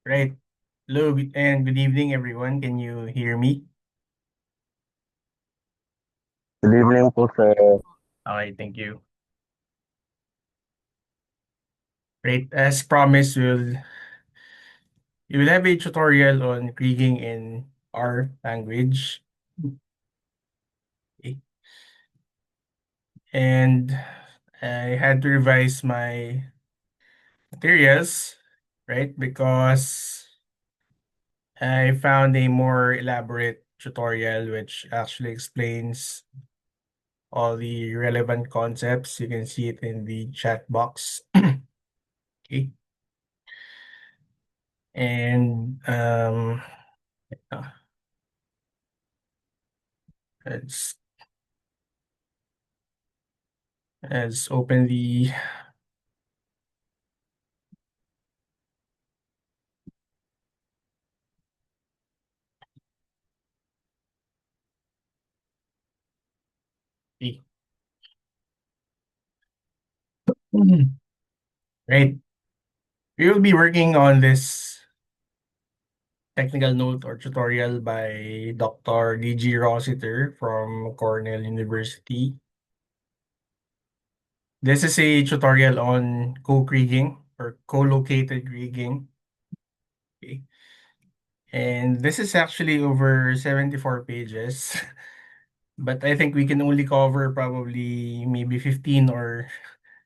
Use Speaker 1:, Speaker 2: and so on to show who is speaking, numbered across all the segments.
Speaker 1: Right. Hello and good evening, everyone. Can you hear me?
Speaker 2: Good evening po, sir.
Speaker 1: Okay, thank you. Right. As promised, you will have a tutorial on Krieging in R language. Okay. And I had to revise my materials, right? Because I found a more elaborate tutorial which actually explains all the relevant concepts. You can see it in the chat box. Okay. And uh, let's let's open the right. We will be working on this technical note or tutorial by Dr. D.G. Rossiter from Cornell University. This is a tutorial on co-kriging or co-located rigging. Okay. And this is actually over 74 pages, but I think we can only cover probably maybe 15 or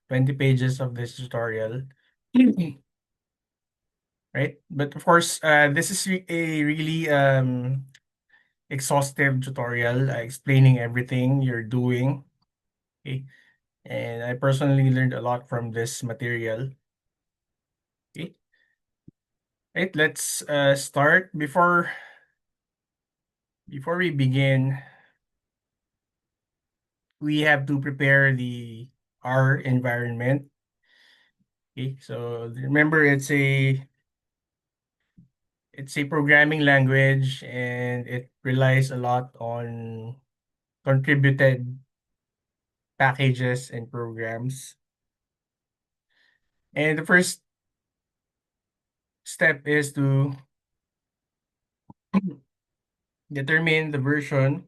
Speaker 1: 20 pages of this tutorial. Right? But of course, this is a really exhaustive tutorial explaining everything you're doing. Okay? And I personally learned a lot from this material. Okay? Right, let's start. Before we begin, we have to prepare the our environment. Okay, so remember it's a programming language and it relies a lot on contributed packages and programs. And the first step is to determine the version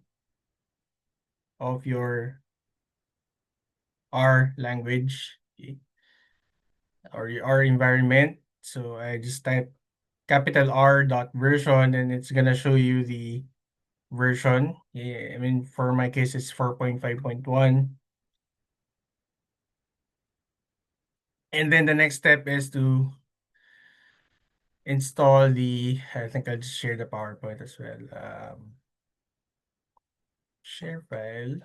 Speaker 1: of your R language, okay, or your R environment. So I just type capital R dot version and it's gonna show you the version. Yeah, I mean for my case it's 4.5.1. And then the next step is to install I think I'll just share the PowerPoint as well. Share file.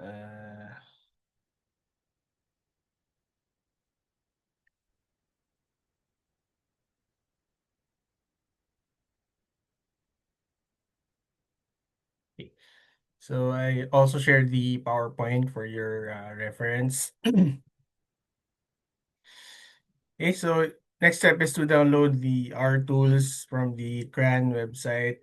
Speaker 1: Uh, okay. So I also shared the PowerPoint for your reference. Okay, so next step is to download the R tools from the CRAN website.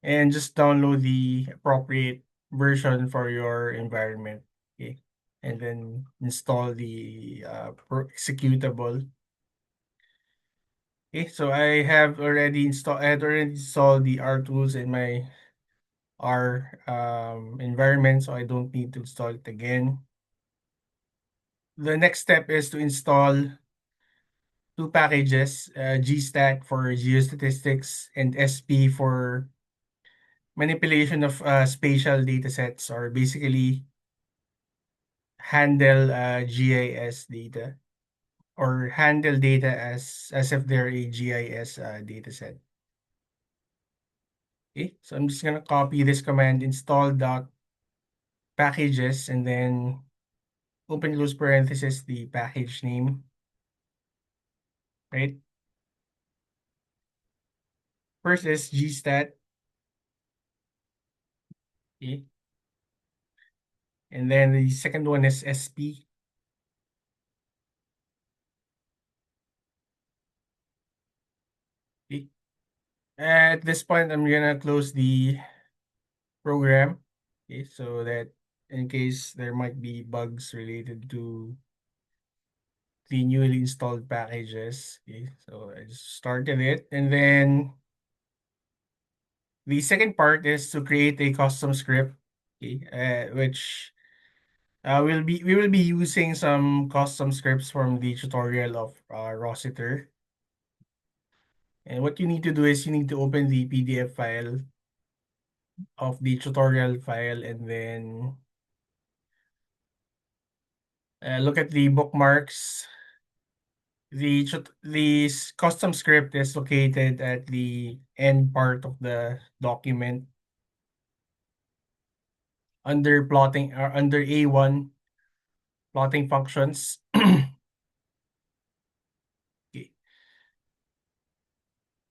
Speaker 1: And just download the appropriate version for your environment. Okay. And then install the executable. Okay, so I had already installed the R tools in my R environment, so I don't need to install it again. The next step is to install two packages, GStat for geostatistics and SP for manipulation of spatial datasets, or basically handle GIS data or handle data as if they're a GIS data set. Okay, so I'm just gonna copy this command, install dot packages, and then open close parenthesis the package name, right? First is gstat, okay, and then the second one is SP. Okay. At this point, I'm gonna close the program, okay, so that in case there might be bugs related to the newly installed packages. Okay, so I just started it, and then the second part is to create a custom script. Okay, which we will be using some custom scripts from the tutorial of Rossiter. And what you need to do is you need to open the PDF file of the tutorial file, and then look at the bookmarks. The custom script is located at the end part of the document under plotting or under A1 plotting functions. Okay,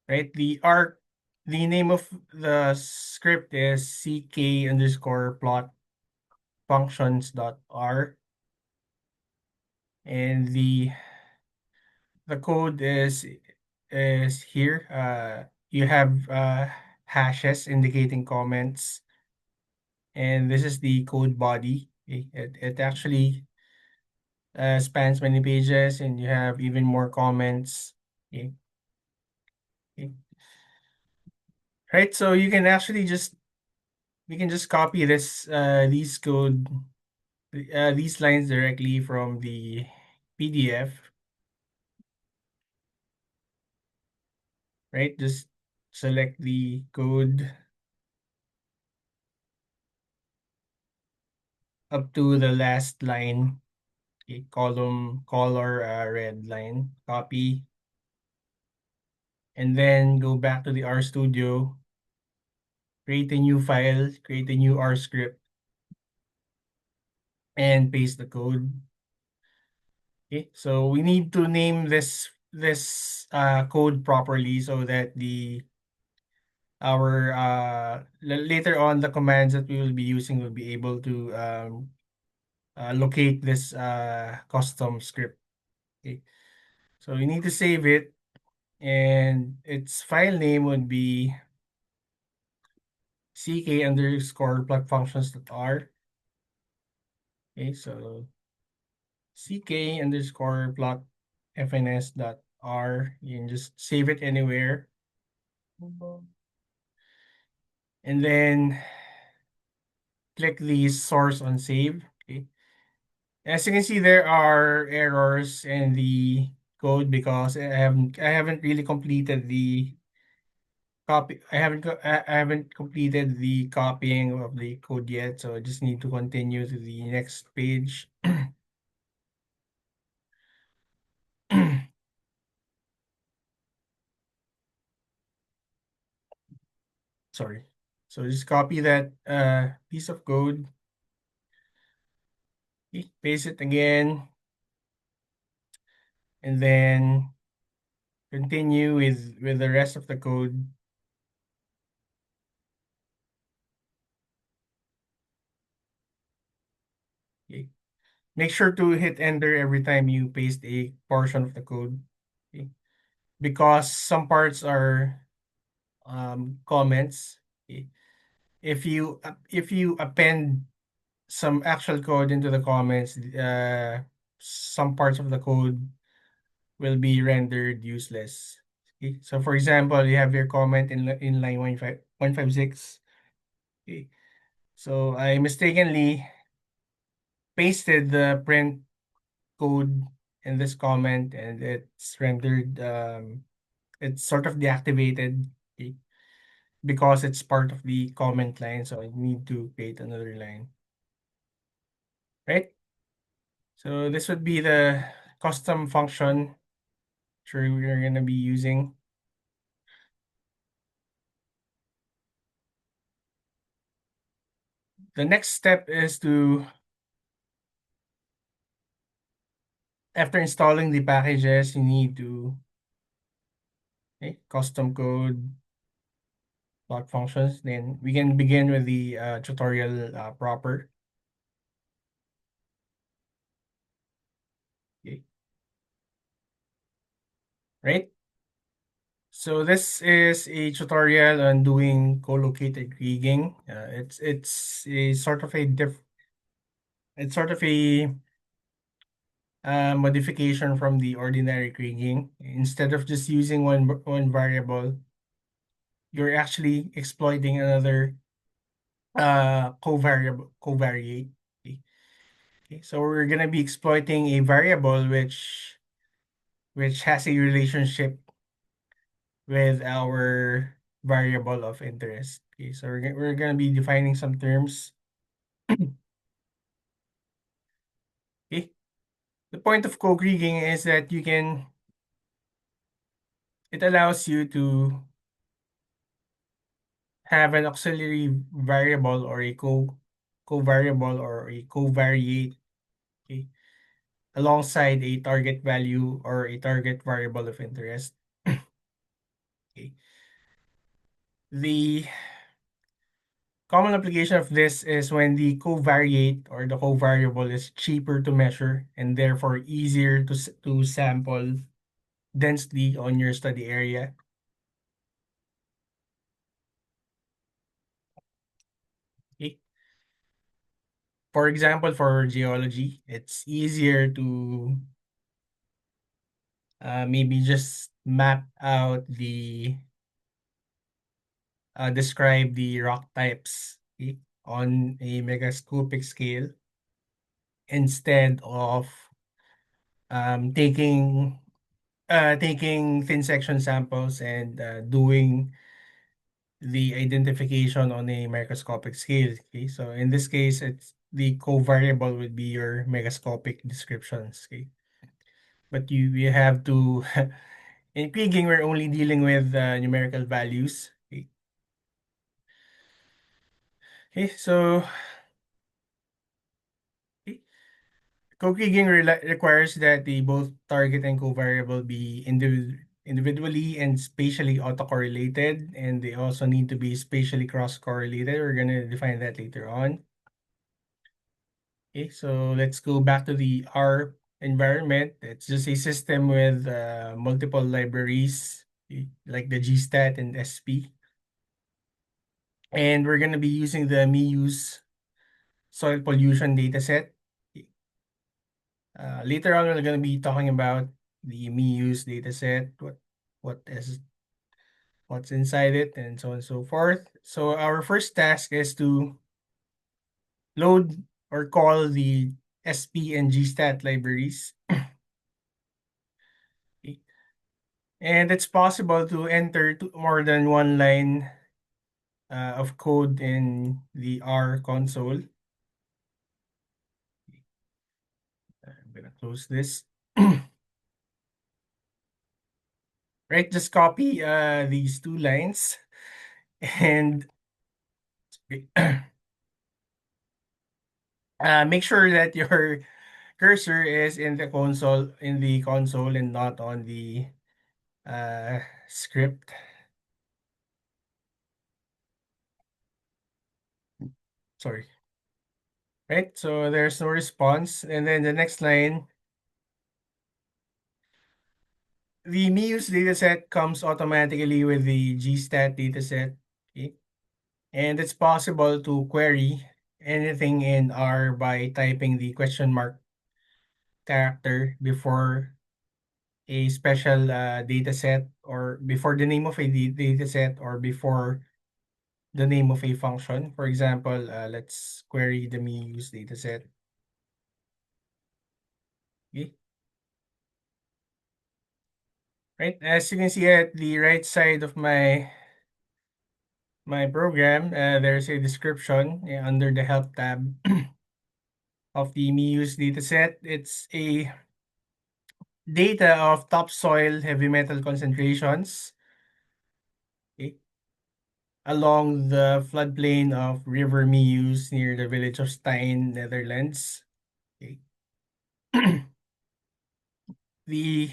Speaker 1: right? The name of the script is ck underscore plot functions dot r, and the code is here. You have hashes indicating comments, and this is the code body. Okay? It actually spans many pages, and you have even more comments. Okay? Okay. Right, so you can just copy these lines directly from the PDF, right? Just select the code up to the last line. Okay, color red line, copy, and then go back to the RStudio, create a new file, create a new R script, and paste the code. Okay, so we need to name this code properly so that the our later on the commands that we will be using will be able to locate this custom script. Okay, so we need to save it, and its file name would be ck underscore plug functions dot r. Okay, so ck underscore plot fns dot r. You can just save it anywhere, and then click the source on save. Okay, as you can see, there are errors in the code because I haven't really completed the copy. I haven't completed the copying of the code yet, so I just need to continue to the next page. Sorry. So just copy that piece of code, paste it again, and then continue with the rest of the code. Okay. Make sure to hit enter every time you paste a portion of the code. Okay. Because some parts are comments. Okay. If you append some actual code into the comments, some parts of the code will be rendered useless. Okay. So for example, you have your comment in line 156. Okay. So I mistakenly pasted the print code in this comment, and it's rendered it's sort of deactivated. Okay, because it's part of the comment line, so I need to create another line, right? So this would be the custom function sure we're going to be using. The next step is to, after installing the packages, you need to custom code block functions. Then we can begin with the tutorial proper. Okay, right? So this is a tutorial on doing co-located rigging. It's a sort of a It's sort of a modification from the ordinary kriging. Instead of just using one variable, you're actually exploiting another covariate. Okay. Okay, so we're gonna be exploiting a variable which has a relationship with our variable of interest. Okay, so we're gonna be defining some terms. Okay, the point of co-kriging is that it allows you to have an auxiliary variable or a covariable or a covariate, okay, alongside a target value or a target variable of interest. Okay. The common application of this is when the covariate or the covariable is cheaper to measure and therefore easier to sample densely on your study area. Okay. For example, for geology, it's easier to maybe just map out describe the rock types, okay, on a megascopic scale instead of taking taking thin section samples and doing the identification on a microscopic scale. Okay, so in this case, it's the covariable would be your megascopic descriptions. Okay, but you have to in Kriging we're only dealing with numerical values. Okay, okay, so okay. Co-kriging requires that the both target and covariable be individually and spatially autocorrelated, and they also need to be spatially cross-correlated. We're gonna define that later on. Okay, so let's go back to the R environment. It's just a system with multiple libraries, okay, like the GStat and SP. And we're gonna be using the MIU's soil pollution dataset. Later on, we're going to be talking about the MIU's dataset, what is what's inside it, and so on and so forth. So our first task is to load or call the SP and GStat libraries. Okay. And it's possible to enter more than one line of code in the R console. I'm gonna close this. Right, just copy these two lines and make sure that your cursor is in the console and not on the script. Sorry. Right, so there's no response. And then the next line, the MIU's dataset comes automatically with the GStat dataset. Okay. And it's possible to query anything in R by typing the question mark character before a special data set or before the name of a data set or before the name of a function. For example, let's query the MIU's dataset. Okay. Right, as you can see at the right side of my program, there's a description under the help tab of the MIU's dataset. It's a data of topsoil heavy metal concentrations, okay, along the floodplain of River Meuse near the village of Stein, Netherlands. Okay. The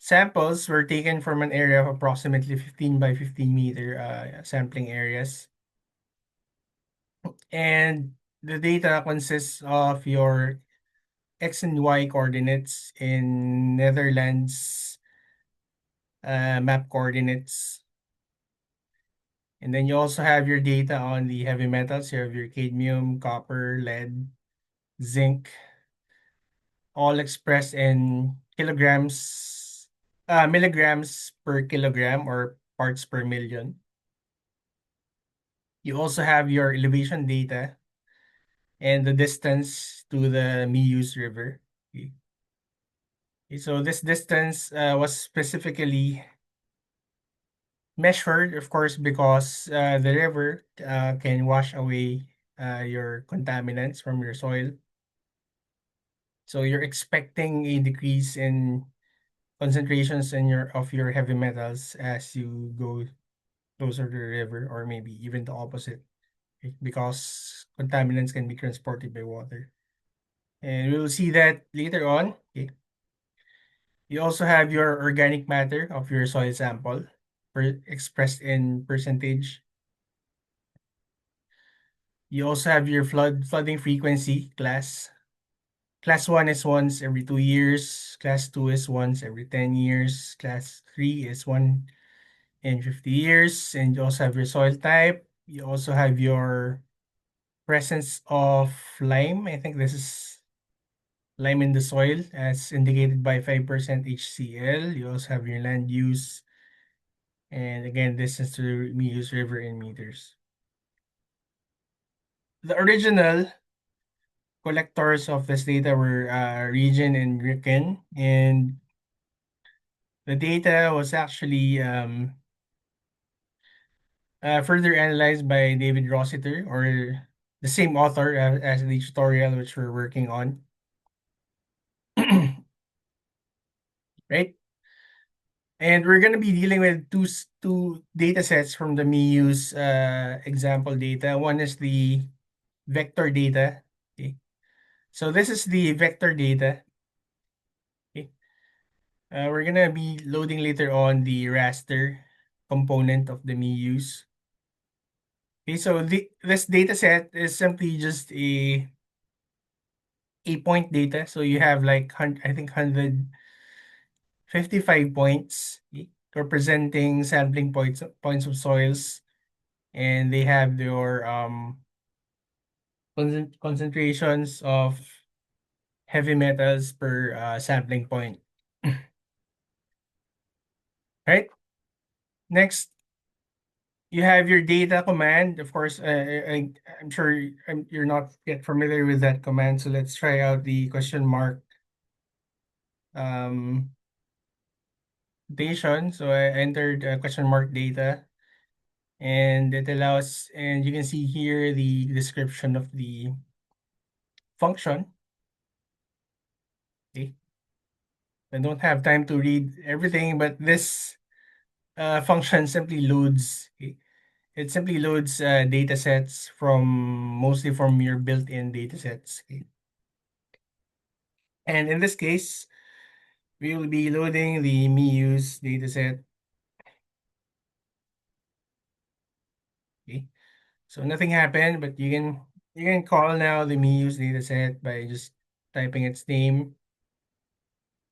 Speaker 1: samples were taken from an area of approximately 15 by 15 meter sampling areas. And the data consists of your X and Y coordinates in Netherlands map coordinates. And then you also have your data on the heavy metals. You have your cadmium, copper, lead. zinc, all expressed in milligrams per kilogram or parts per million. You also have your elevation data and the distance to the Mius River. Okay. So this distance was specifically measured, of course, because the river can wash away your contaminants from your soil. So you're expecting a decrease in concentrations in your heavy metals as you go closer to the river, or maybe even the opposite, okay, because contaminants can be transported by water. And we'll see that later on. Okay. You also have your organic matter of your soil sample expressed in percentage. You also have your flooding frequency class. Class 1 is once every 2 years. Class 2 is once every 10 years. Class 3 is 1 in 50 years. And you also have your soil type. You also have your presence of lime. I think this is lime in the soil as indicated by 5% HCl. You also have your land use. And again, distance to the Mius River in meters. The original collectors of this data were Region and Ricken, and the data was actually further analyzed by David Rossiter, or the same author as the tutorial which we're working on. Right? And we're going to be dealing with two data sets from the MIU's example data. One is the vector data. Okay. So this is the vector data. Okay. We're going to be loading later on the raster component of the MIUs. Okay, so this data set is simply just a point data. So you have like I think 155 points, okay, representing sampling points of soils, and they have your concentrations of heavy metals per sampling point. Right? Next, you have your data command. Of course, I'm sure you're not yet familiar with that command. So let's try out the question mark um, notation. So I entered question mark data, and it allows, and you can see here the description of the function. Okay. I don't have time to read everything, but this function simply loads. Okay. It simply loads data sets mostly from your built-in data sets. Okay. And in this case, we will be loading the MIUs dataset. Okay. So nothing happened, but you can call now the MIUs dataset by just typing its name.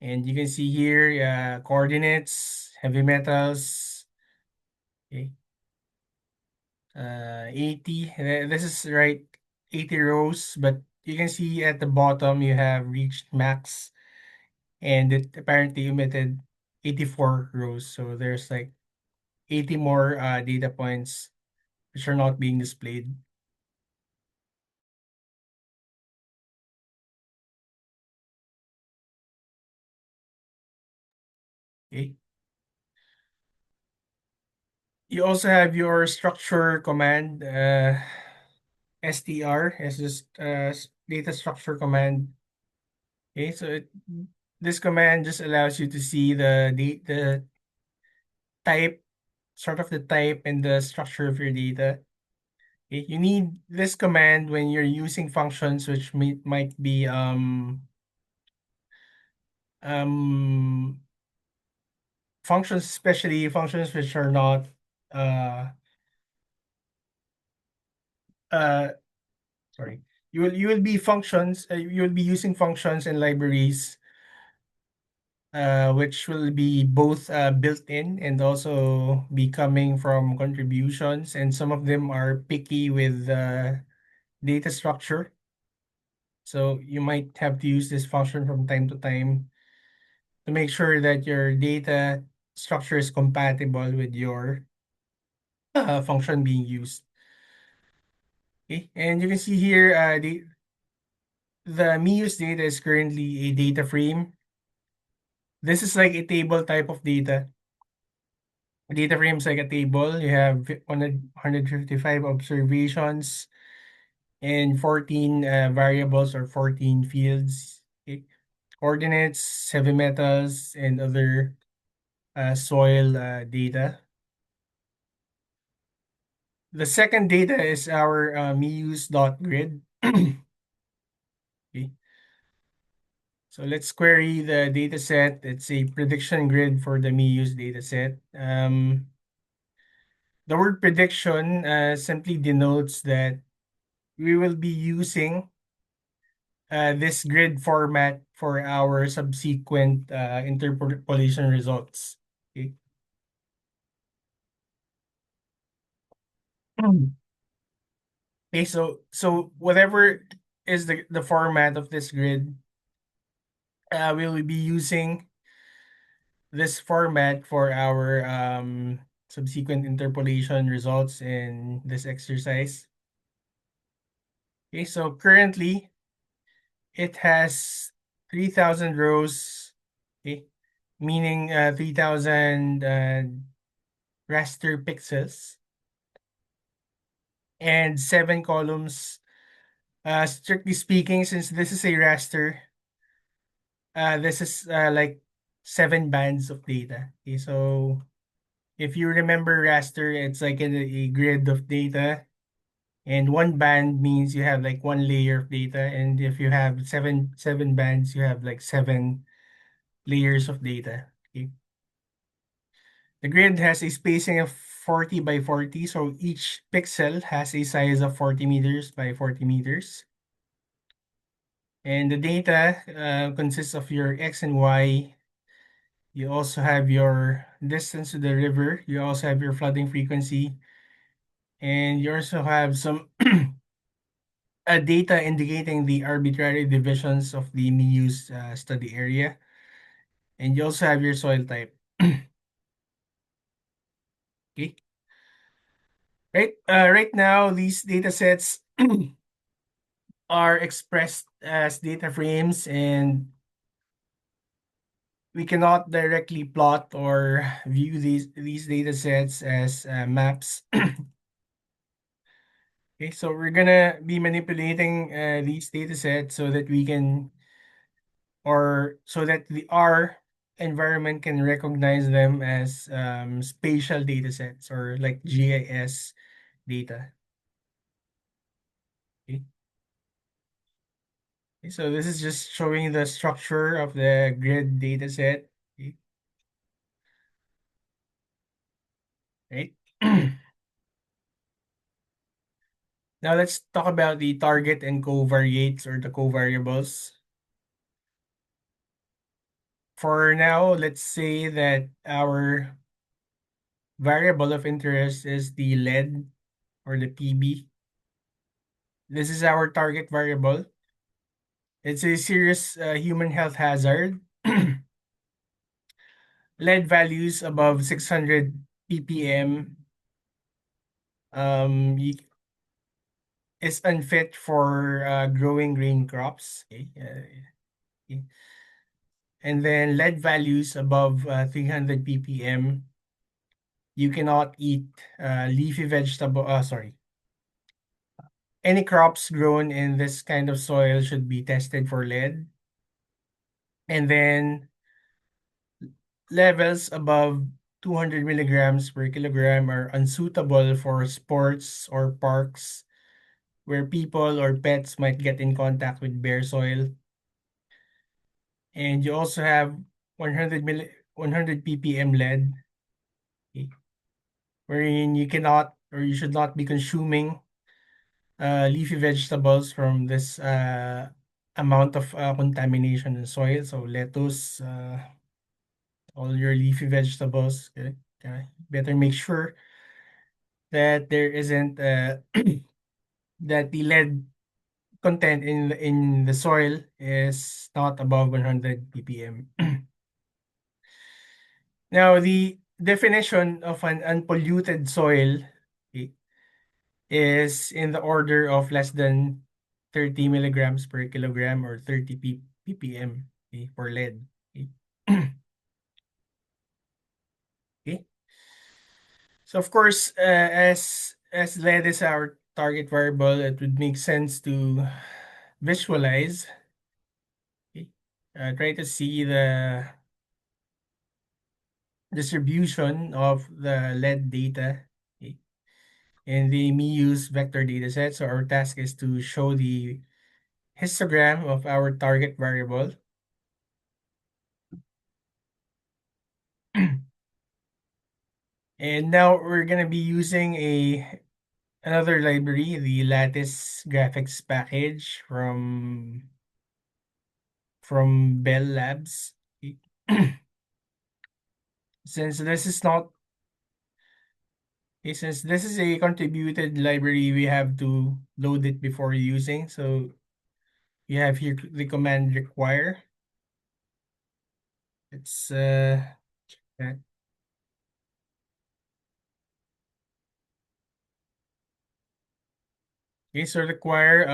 Speaker 1: And you can see here coordinates, heavy metals, okay. 80. This is right, 80 rows, but you can see at the bottom you have reached max, and it apparently emitted 84 rows. So there's like 80 more data points which are not being displayed. Okay. You also have your structure command, str is just data structure command. Okay, so this command just allows you to see the type, sort of the type and the structure of your data. Okay, you need this command when you're using functions which might be um functions, especially functions which are not uh uh sorry. You will be functions, you will be using functions and libraries which will be both built-in and also be coming from contributions, and some of them are picky with data structure. So you might have to use this function from time to time to make sure that your data structure is compatible with your function being used. Okay, and you can see here the MIUS data is currently a data frame. This is like a table type of data. A data frame is like a table. You have 155 observations and 14 variables or 14 fields. Okay. Coordinates, heavy metals, and other soil data. The second data is our MIUS.grid. Okay. So let's query the data set. It's a prediction grid for the MIUS data set. The word prediction simply denotes that we will be using this grid format for our subsequent interpolation results. Okay. Okay, so whatever is the format of this grid, we'll be using this format for our subsequent interpolation results in this exercise. Okay, so currently it has 3,000 rows, okay, meaning 3,000 raster pixels and 7 columns. Strictly speaking, since this is a raster, this is like 7 bands of data. Okay, so if you remember raster, it's like a grid of data, and one band means you have like one layer of data, and if you have seven bands, you have like 7 layers of data. Okay. The grid has a spacing of 40 by 40, so each pixel has a size of 40 meters by 40 meters. And the data consists of your X and Y. You also have your distance to the river. You also have your flooding frequency. And you also have some data indicating the arbitrary divisions of the MIU's study area. And you also have your soil type. Okay. Right now, these data sets are expressed as data frames, and we cannot directly plot or view these data sets as maps. Okay, so we're gonna be manipulating these data sets so that we can, or so that the R environment can recognize them as spatial data sets or like GIS data. Okay. Okay, so this is just showing the structure of the grid data set. Okay. Right. Now let's talk about the target and covariates or the covariables. For now, let's say that our variable of interest is the lead or the PB. This is our target variable. It's a serious human health hazard. Lead values above 600 ppm is unfit for growing grain crops. Okay. Okay. And then lead values above 300 ppm, you cannot eat leafy vegetable. Sorry. Any crops grown in this kind of soil should be tested for lead. And then levels above 200 milligrams per kilogram are unsuitable for sports or parks where people or pets might get in contact with bare soil. And you also have 100 ppm lead, okay, wherein you cannot or you should not be consuming leafy vegetables from this amount of contamination in soil. So lettuce, all your leafy vegetables, okay? Better make sure that there isn't that the lead content in the soil is not above 100 ppm. Now, the definition of an unpolluted soil, okay, is in the order of less than 30 milligrams per kilogram or 30 ppm, okay, for lead. Okay. Okay. So of course, as lead is our target variable, it would make sense to visualize. Okay. Try to see the distribution of the lead data. Okay. And they may use vector dataset. So our task is to show the histogram of our target variable. And now we're gonna be using another library, the Lattice graphics package from Bell Labs. Since this is not since this is a contributed library, we have to load it before using. So we have here the command require. It's uh, okay, so require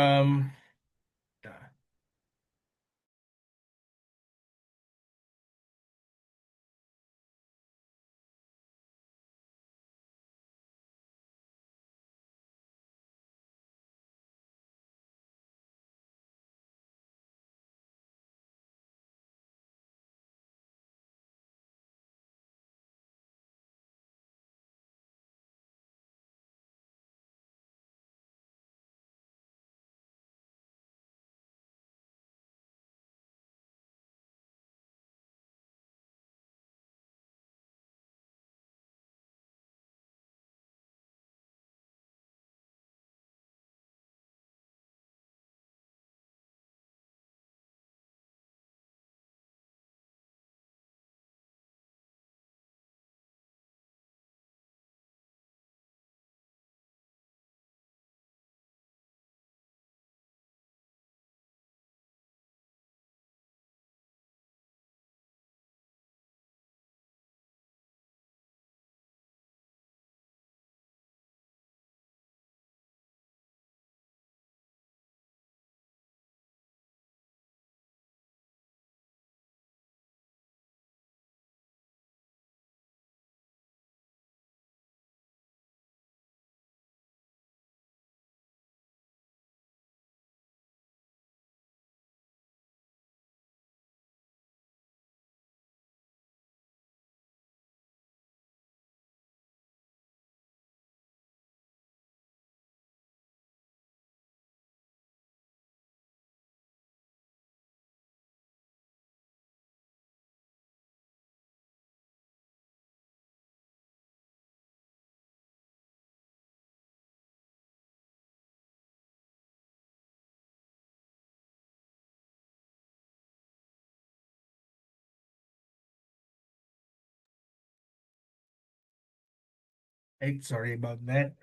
Speaker 1: sorry about that.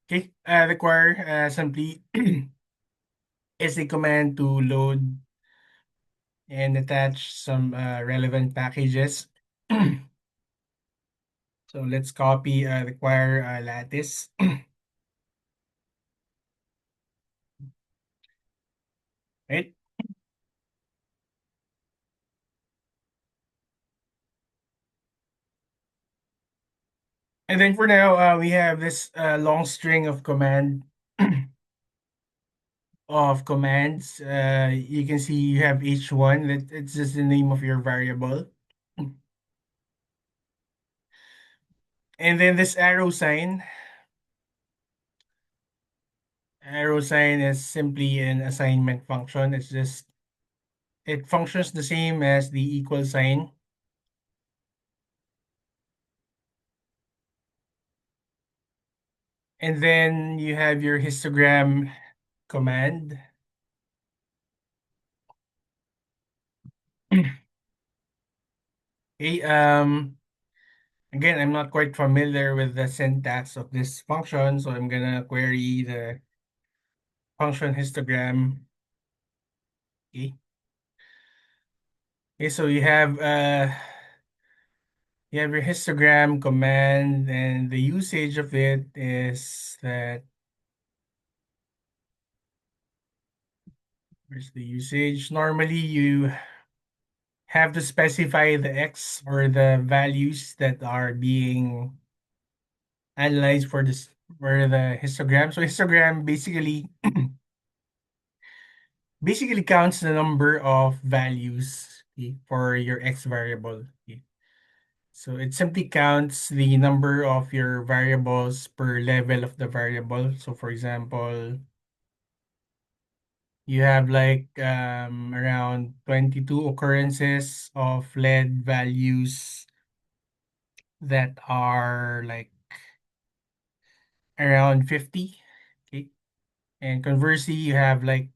Speaker 1: Okay, require simply is a command to load and attach some relevant packages. So let's copy require lattice. Right? And then for now, we have this long string of commands. You can see you have each one. It's just the name of your variable. And then this arrow sign is simply an assignment function. It functions the same as the equal sign. And then you have your histogram command. Okay, Again, I'm not quite familiar with the syntax of this function, so I'm gonna query the function histogram. Okay. Okay, so you have your histogram command, and the usage of it is that where's the usage? Normally you have to specify the x or the values that are being analyzed for this for the histogram. So histogram basically counts the number of values, okay, for your x variable. Okay. So it simply counts the number of your variables per level of the variable. So for example, you have like around 22 occurrences of lead values that are like around 50. Okay. And conversely, you have like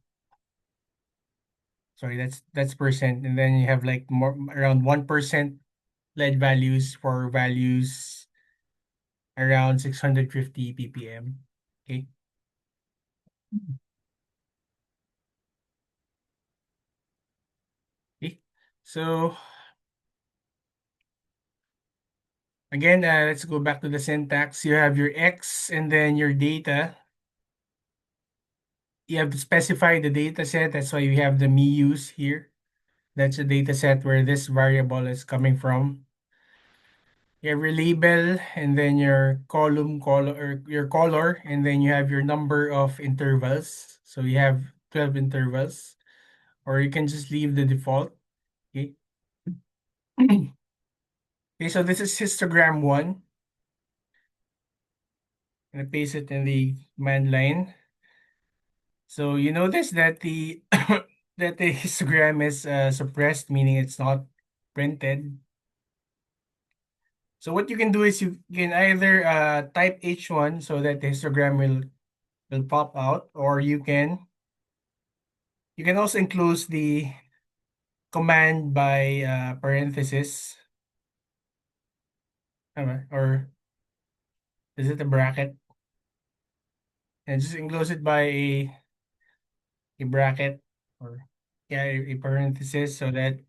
Speaker 1: sorry, that's percent, and then you have like more around 1% lead values for values around 650 ppm. Okay. Okay. So again, let's go back to the syntax. You have your X and then your data. You have to specify the data set. That's why we have the MIUs here. That's the data set where this variable is coming from. You have your label and then your color or your color, and then you have your number of intervals. So you have 12 intervals, or you can just leave the default. Okay. Okay, so this is histogram one. I'm gonna paste it in the command line. So you notice that the that the histogram is suppressed, meaning it's not printed. So what you can do is you can either type H1 so that the histogram will pop out, or you can also enclose the command by parenthesis, or is it a bracket? And just enclose it by a bracket, or yeah, a parenthesis, so that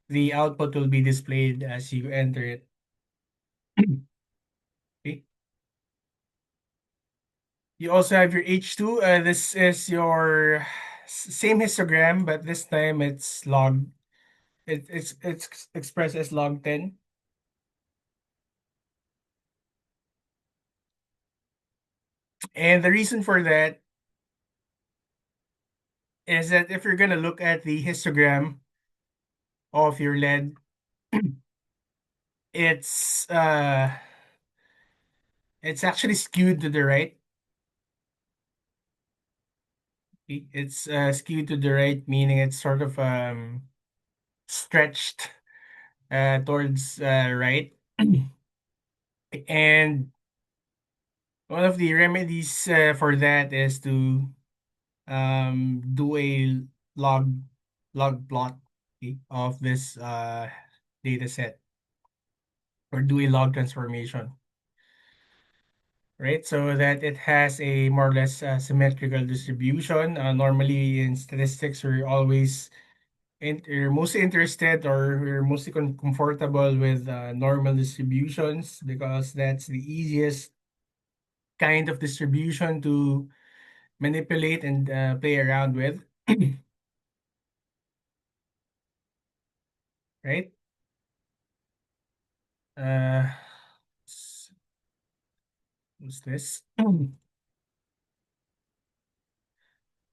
Speaker 1: the output will be displayed as you enter it. Okay. You also have your H2. This is your same histogram, but this time it's log. It's expressed as log 10. And the reason for that is that if you're gonna look at the histogram of your lead, it's uh it's actually skewed to the right. It's skewed to the right, meaning it's sort of stretched towards right. And one of the remedies for that is to do a log log plot, okay, of this data set, or do a log transformation, right? So that it has a more or less symmetrical distribution. Normally in statistics, we're mostly interested, or we're mostly comfortable with normal distributions, because that's the easiest kind of distribution to manipulate and play around with, right? Uh, what's this? So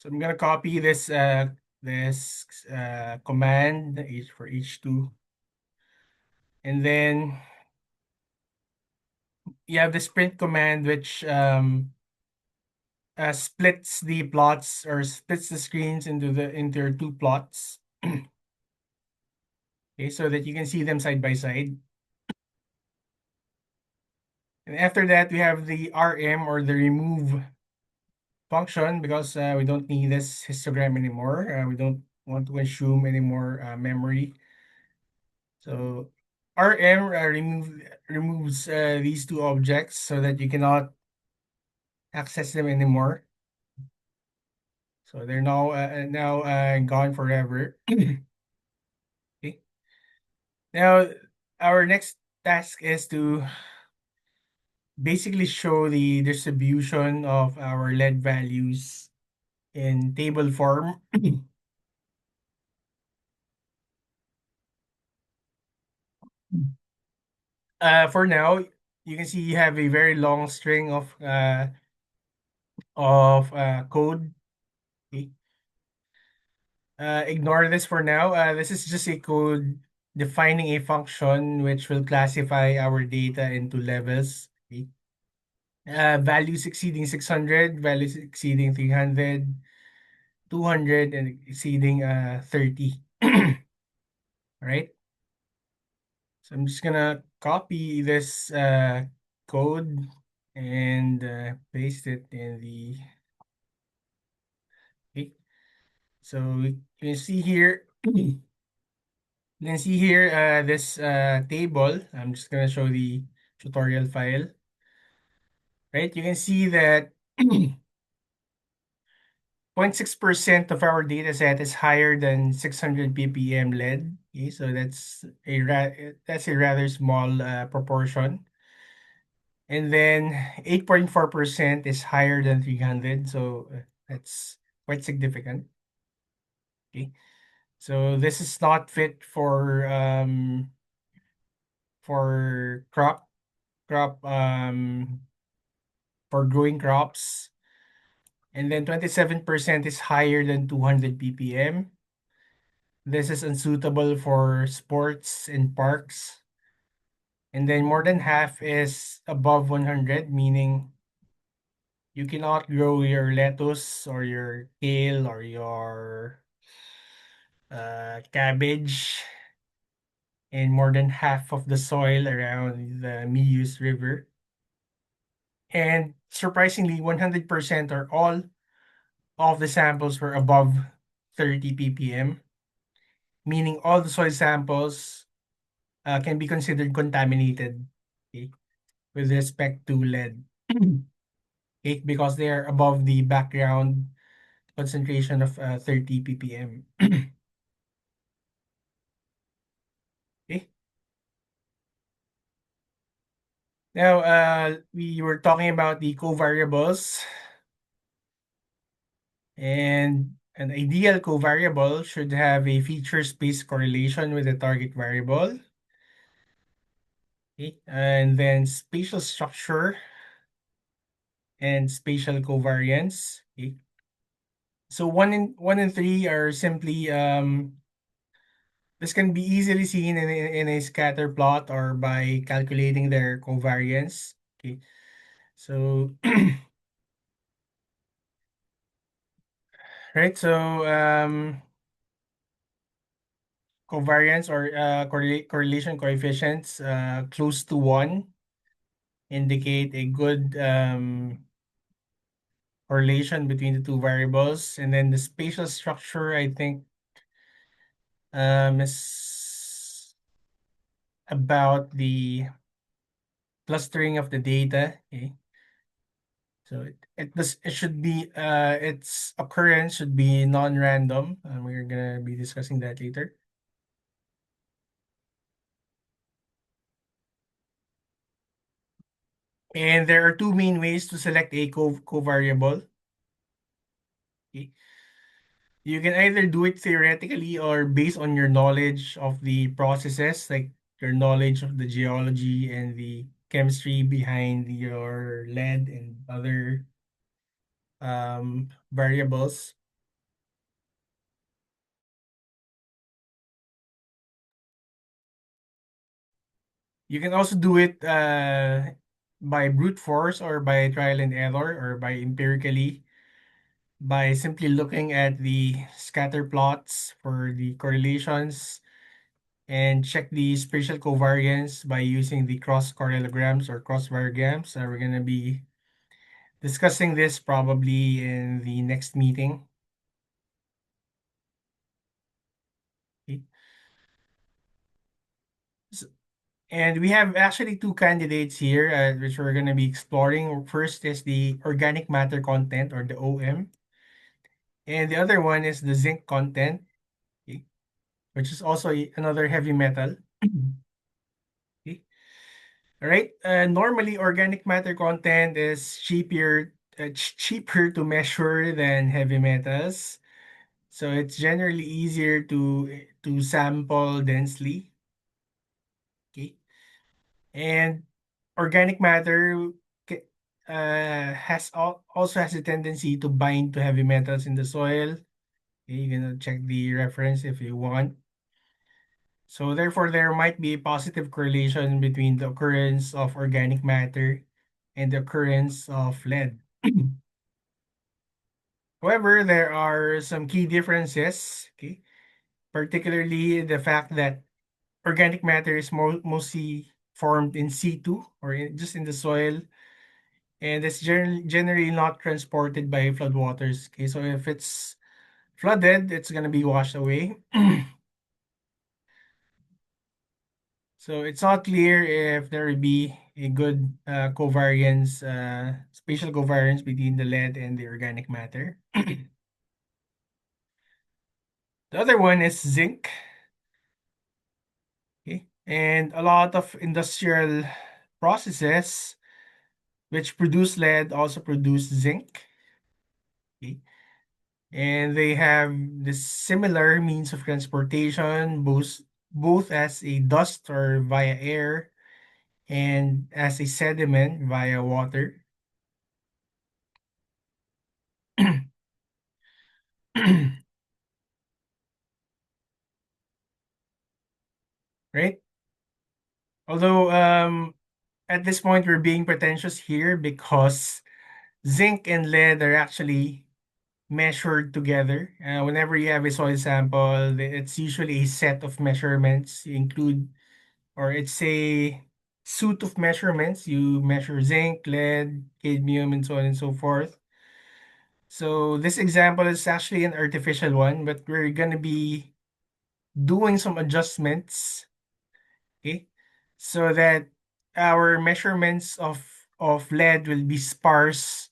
Speaker 1: I'm gonna copy this command H for H2, and then you have this print command, which splits the plots, or splits the screens into your two plots. Okay, so that you can see them side by side. And after that, we have the RM, or the remove function, because we don't need this histogram anymore. We don't want to consume any more memory. So RM removes these two objects so that you cannot access them anymore. So they're now gone forever. Okay. Now our next task is to basically show the distribution of our lead values in table form. For now, you can see you have a very long string of code. Okay. Ignore this for now. This is just a code defining a function which will classify our data into levels. Okay. Values exceeding 600, values exceeding 300, 200, and exceeding 30. Right? So I'm just gonna copy this code and paste it in the. Okay. So you can see here. You can see here this table. I'm just gonna show the tutorial file. Right? You can see that 0.6% of our data set is higher than 600 ppm lead. Okay, so that's a rather small proportion. And then 8.4% is higher than 300, so that's quite significant. Okay, so this is not fit for crop for growing crops. And then 27% is higher than 200 ppm. This is unsuitable for sports and parks. And then more than half is above 100, meaning you cannot grow your lettuce or your kale or your cabbage in more than half of the soil around the Mius River. And surprisingly, 100% or all of the samples were above 30 ppm, meaning all the soil samples can be considered contaminated, okay, with respect to lead. Okay, because they are above the background concentration of 30 ppm. Okay. Now, we were talking about the covariables, and an ideal covariable should have a feature space correlation with the target variable. Okay. And then spatial structure and spatial covariance. Okay. So one and three are simply this can be easily seen in a scatter plot or by calculating their covariance. Okay. So right, so covariance or correlation coefficients close to one indicate a good correlation between the two variables. And then the spatial structure, I think, is about the clustering of the data. Okay. So it should be its occurrence should be non-random. We're gonna be discussing that later. And there are two main ways to select a covariable. Okay. You can either do it theoretically or based on your knowledge of the processes, like your knowledge of the geology and the chemistry behind your lead and other variables. You can also do it by brute force or by trial and error or by empirically by simply looking at the scatter plots for the correlations and check the spatial covariance by using the cross correlograms or cross variograms. We're going to be discussing this probably in the next meeting. Okay. And we have actually two candidates here, which we're going to be exploring. First is the organic matter content, or the OM, and the other one is the zinc content, okay, which is also another heavy metal. Okay. All right. Normally, organic matter content is cheaper to measure than heavy metals. So it's generally easier to sample densely. Okay. And organic matter also has a tendency to bind to heavy metals in the soil. Okay, you can check the reference if you want. So therefore, there might be a positive correlation between the occurrence of organic matter and the occurrence of lead. However, there are some key differences, okay? Particularly the fact that organic matter is mostly formed in situ, or just in the soil, and it's generally not transported by floodwaters. Okay, so if it's flooded, it's gonna be washed away. So it's not clear if there will be a good covariance, spatial covariance between the lead and the organic matter. The other one is zinc. Okay, and a lot of industrial processes which produce lead also produce zinc. Okay, and they have this similar means of transportation, both as a dust or via air and as a sediment via water. Right? Although at this point we're being pretentious here because zinc and lead are actually measured together. Whenever you have a soil sample, it's usually a set of measurements. You include, or it's a suite of measurements. You measure zinc, lead, cadmium, and so on and so forth. So this example is actually an artificial one, but we're gonna be doing some adjustments, okay, so that our measurements of lead will be sparse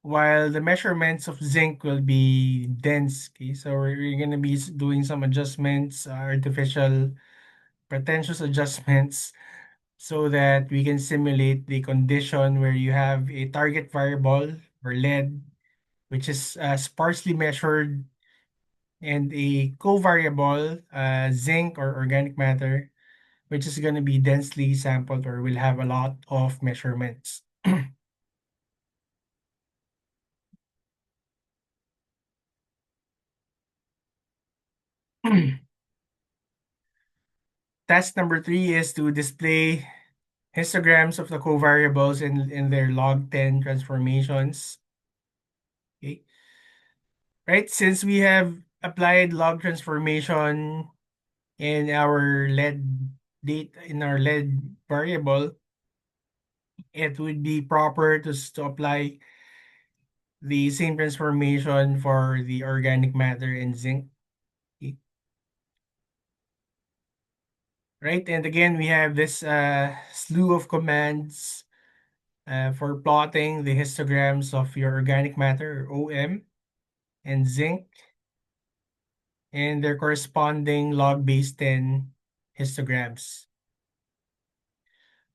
Speaker 1: while the measurements of zinc will be dense. Okay, so we're gonna be doing some adjustments, artificial, pretentious adjustments, so that we can simulate the condition where you have a target variable for lead, which is sparsely measured, and a covariable, zinc or organic matter, which is going to be densely sampled or will have a lot of measurements. Task number 3 is to display histograms of the covariables in their log 10 transformations. Okay. Right, since we have applied log transformation in our lead in our lead variable, it would be proper to apply the same transformation for the organic matter and zinc. Okay. Right, and again, we have this slew of commands for plotting the histograms of your organic matter, or OM, and zinc, and their corresponding log base 10 histograms.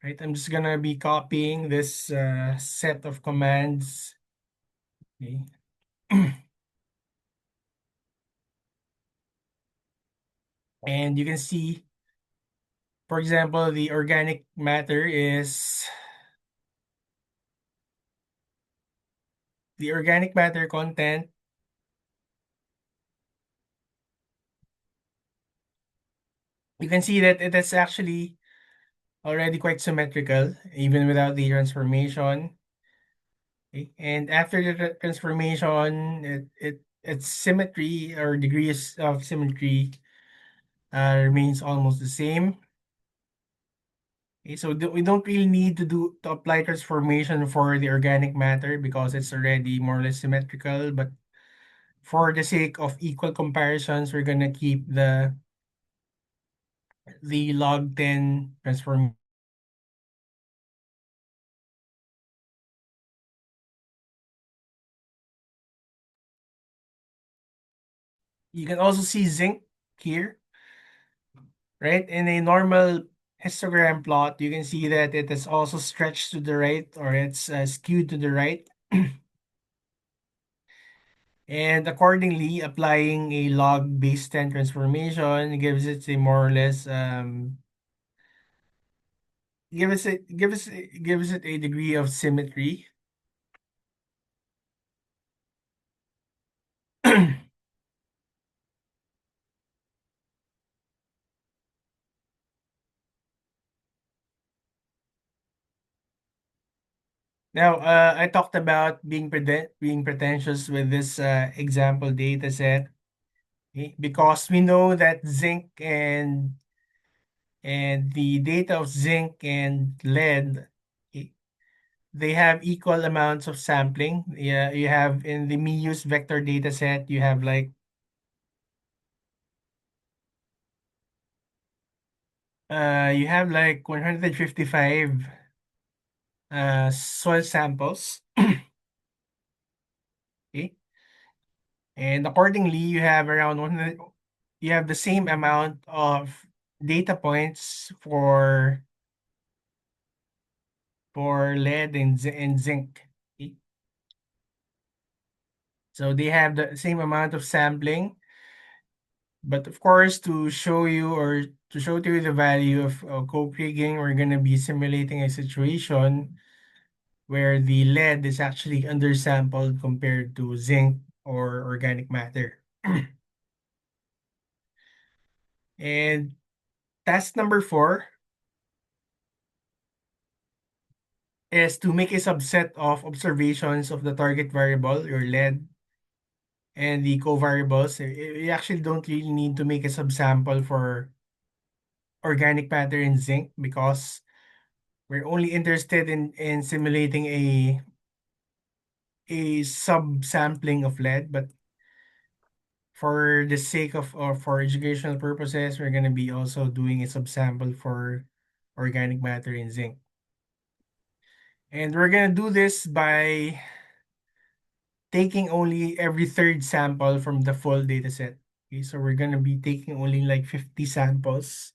Speaker 1: Right, I'm just gonna be copying this set of commands. Okay. And you can see, for example, the organic matter is the organic matter content. You can see that it is actually already quite symmetrical, even without the transformation. Okay? And after the transformation, its symmetry or degrees of symmetry remains almost the same. Okay, so we don't really need to apply transformation for the organic matter because it's already more or less symmetrical. But for the sake of equal comparisons, we're gonna keep the log 10 transform. You can also see zinc here, right? In a normal histogram plot, you can see that it is also stretched to the right, or it's skewed to the right. And accordingly, applying a log base 10 transformation gives it a more or less gives it a degree of symmetry. Now, I talked about being pretentious with this example data set, okay? Because we know that zinc and the data of zinc and lead, okay, they have equal amounts of sampling. Yeah, you have in the MIUS vector data set, you have like 155 soil samples. Okay, and accordingly, you have around 100. You have the same amount of data points for lead and zinc. Okay? So they have the same amount of sampling, but of course, to show to you the value of Cokriging, we're gonna be simulating a situation where the lead is actually undersampled compared to zinc or organic matter. And task number 4 is to make a subset of observations of the target variable, your lead, and the covariables. You actually don't really need to make a subsample for organic matter and zinc because we're only interested in simulating a subsampling of lead. But for the sake of or for educational purposes, we're gonna be also doing a subsample for organic matter and zinc. And we're gonna do this by taking only every third sample from the full data set. Okay, so we're gonna be taking only like 50 samples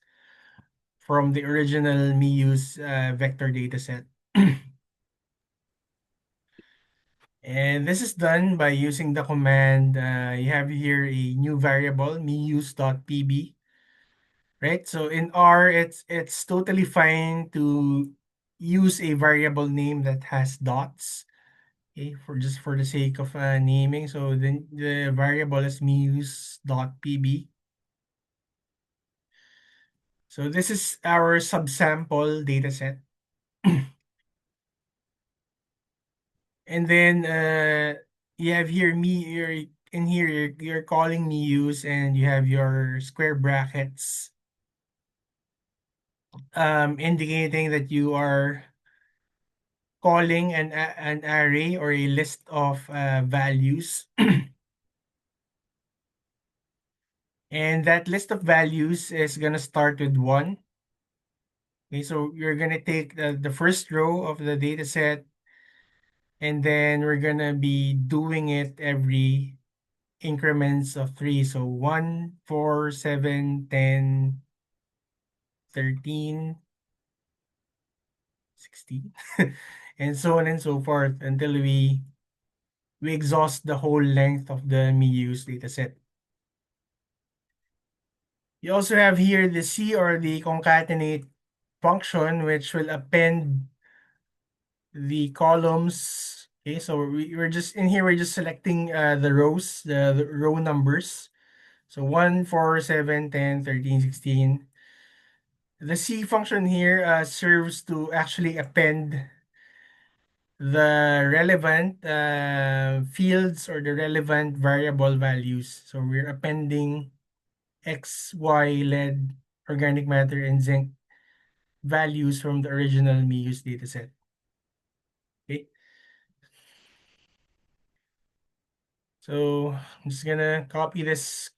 Speaker 1: from the original MIU's vector data set. And this is done by using the command, you have here a new variable, miuse.pb, right? So in R, it's totally fine to use a variable name that has dots, okay, for just for the sake of naming. So then the variable is miuse.pb. So this is our subsample data set. And then you have here you're in here you're calling me use and you have your square brackets indicating that you are calling an array or a list of values. And that list of values is gonna start with 1. Okay, so you're gonna take the first row of the data set, and then we're gonna be doing it every increments of 3. So 1, 4, 7, 10, 13, 16, and so on and so forth until we exhaust the whole length of the MIUS dataset. You also have here the C or the concatenate function, which will append the columns. Okay, so we're just in here, we're just selecting the rows, the row numbers. So 1, 4, 7, 10, 13, 16. The C function here serves to actually append the relevant fields or the relevant variable values. So we're appending X, Y, lead, organic matter, and zinc values from the original MIUS dataset. Okay, so I'm just gonna copy this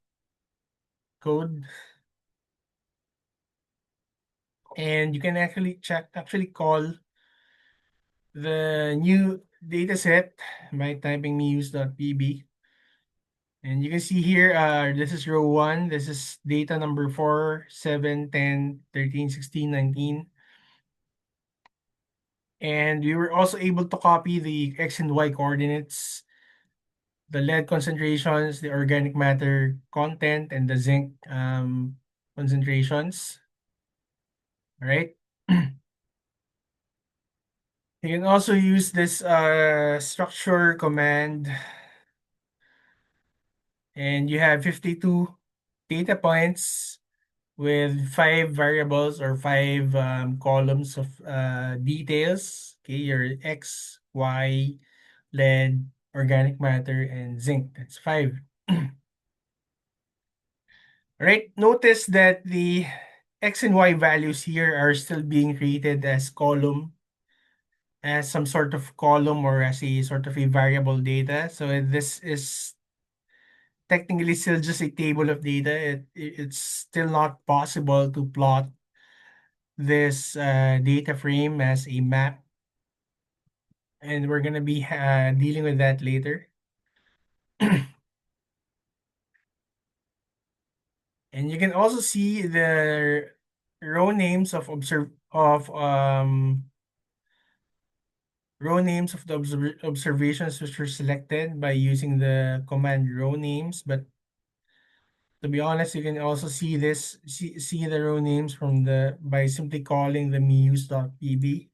Speaker 1: code. And you can actually call the new data set by typing news.pb. And you can see here, this is row 1. This is data number 4, 7, 10, 13, 16, 19. And we were also able to copy the X and Y coordinates, the lead concentrations, the organic matter content, and the zinc concentrations. All right. You can also use this structure command, and you have 52 data points with 5 variables or 5 columns of details. Okay, your X, Y, lead, organic matter, and zinc. That's 5. Right. Notice that the X and Y values here are still being treated as some sort of column or as a sort of a variable data. So this is technically still just a table of data. It's still not possible to plot this data frame as a map, and we're gonna be dealing with that later. And you can also see the row names of the observations which were selected by using the command row names. But to be honest, you can also see the row names from the by simply calling the muse.pb.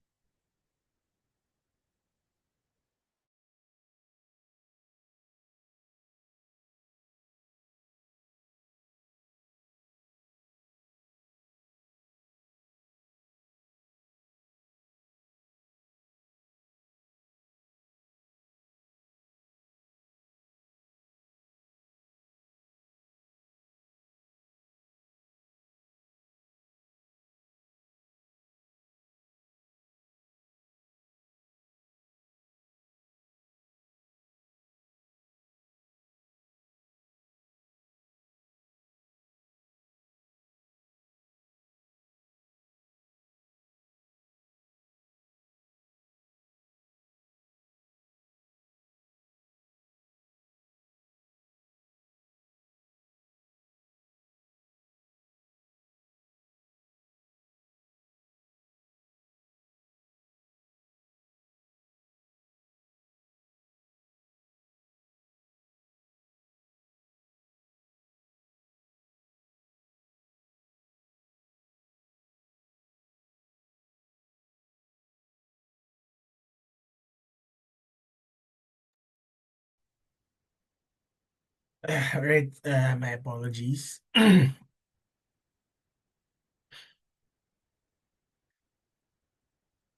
Speaker 1: Right, my apologies. And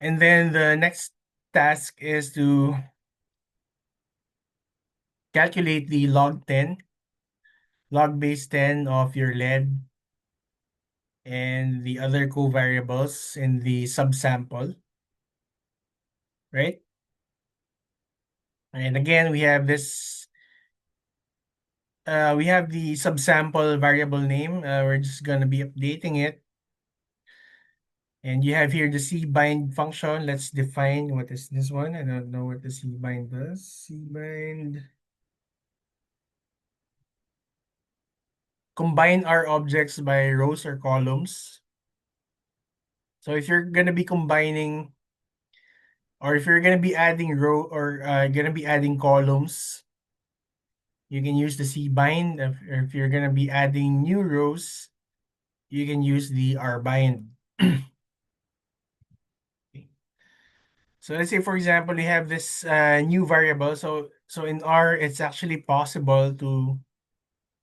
Speaker 1: then the next task is to calculate the log base 10 of your lead and the other covariables in the subsample, right? And again, we have the subsample variable name. We're just gonna be updating it. And you have here the cbind function. Let's define what is this one. I don't know what the cbind does. Cbind. Combine our objects by rows or columns. So if you're gonna be combining, or if you're gonna be adding row or gonna be adding columns, you can use the cbind. If you're gonna be adding new rows, you can use the rbind. So let's say, for example, we have this new variable. So in R, it's actually possible to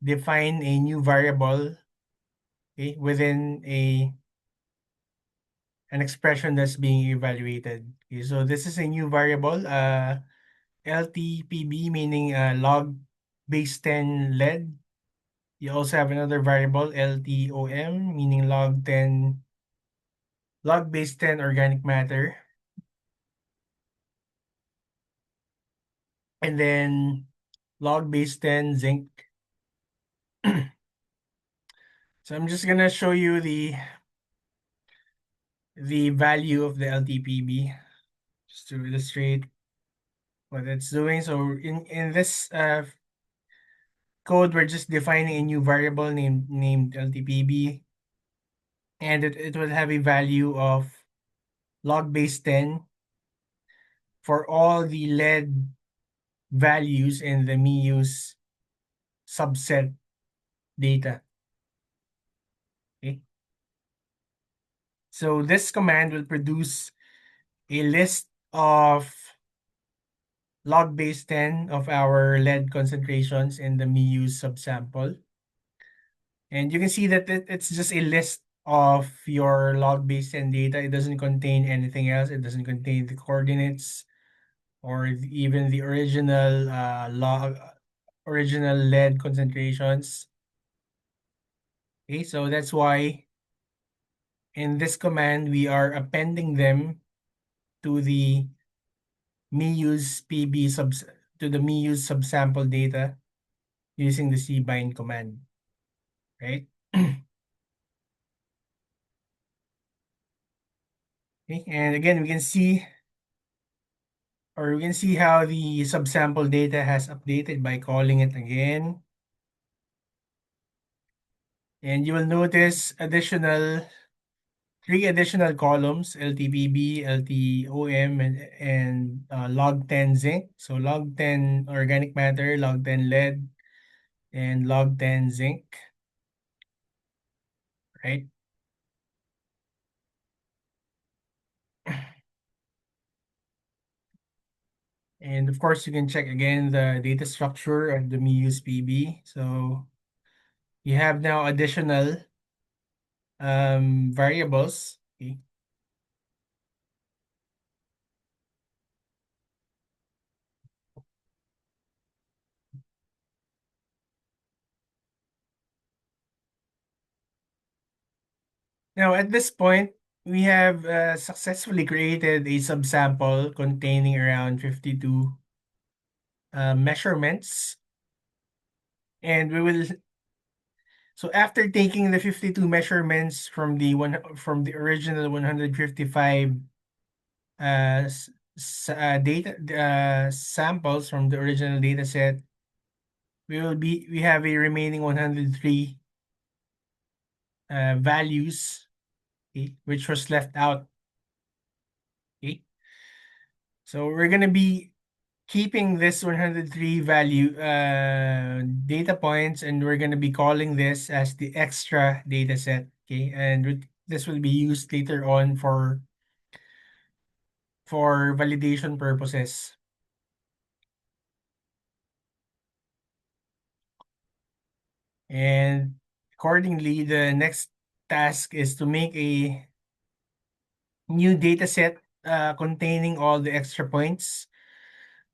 Speaker 1: define a new variable, okay, within an expression that's being evaluated. Okay, so this is a new variable, LTPB, meaning log base 10 lead. You also have another variable, LTOM, meaning log base 10 organic matter. And then log base 10 zinc. So I'm just gonna show you the value of the LTPB just to illustrate what it's doing. So in this code, we're just defining a new variable named LTPB, and it will have a value of log base 10 for all the lead values in the MIU's subset data. Okay. So this command will produce a list of log base 10 of our lead concentrations in the MIU's subsample. And you can see that it's just a list of your log base 10 data. It doesn't contain anything else. It doesn't contain the coordinates or even the original original lead concentrations. Okay, so that's why in this command we are appending them to the MIU's PB subs to the MIU's subsample data using the cbind command, right? Okay, and again we can see how the subsample data has updated by calling it again. And you will notice three additional columns, LTBB, LTOM, and log 10 zinc. So log 10 organic matter, log 10 lead, and log 10 zinc, right? And of course, you can check again the data structure of the MIU's PB. So you have now additional variables. Okay. Now, at this point, we have successfully created a subsample containing around 52 measurements. And we will, so after taking the 52 measurements from the original 155 data samples from the original data set, we have a remaining 103 values, okay, which was left out. Okay, so we're gonna be keeping this 103 value data points, and we're gonna be calling this as the extra data set. Okay, and this will be used later on for validation purposes. And accordingly, the next task is to make a new data set containing all the extra points,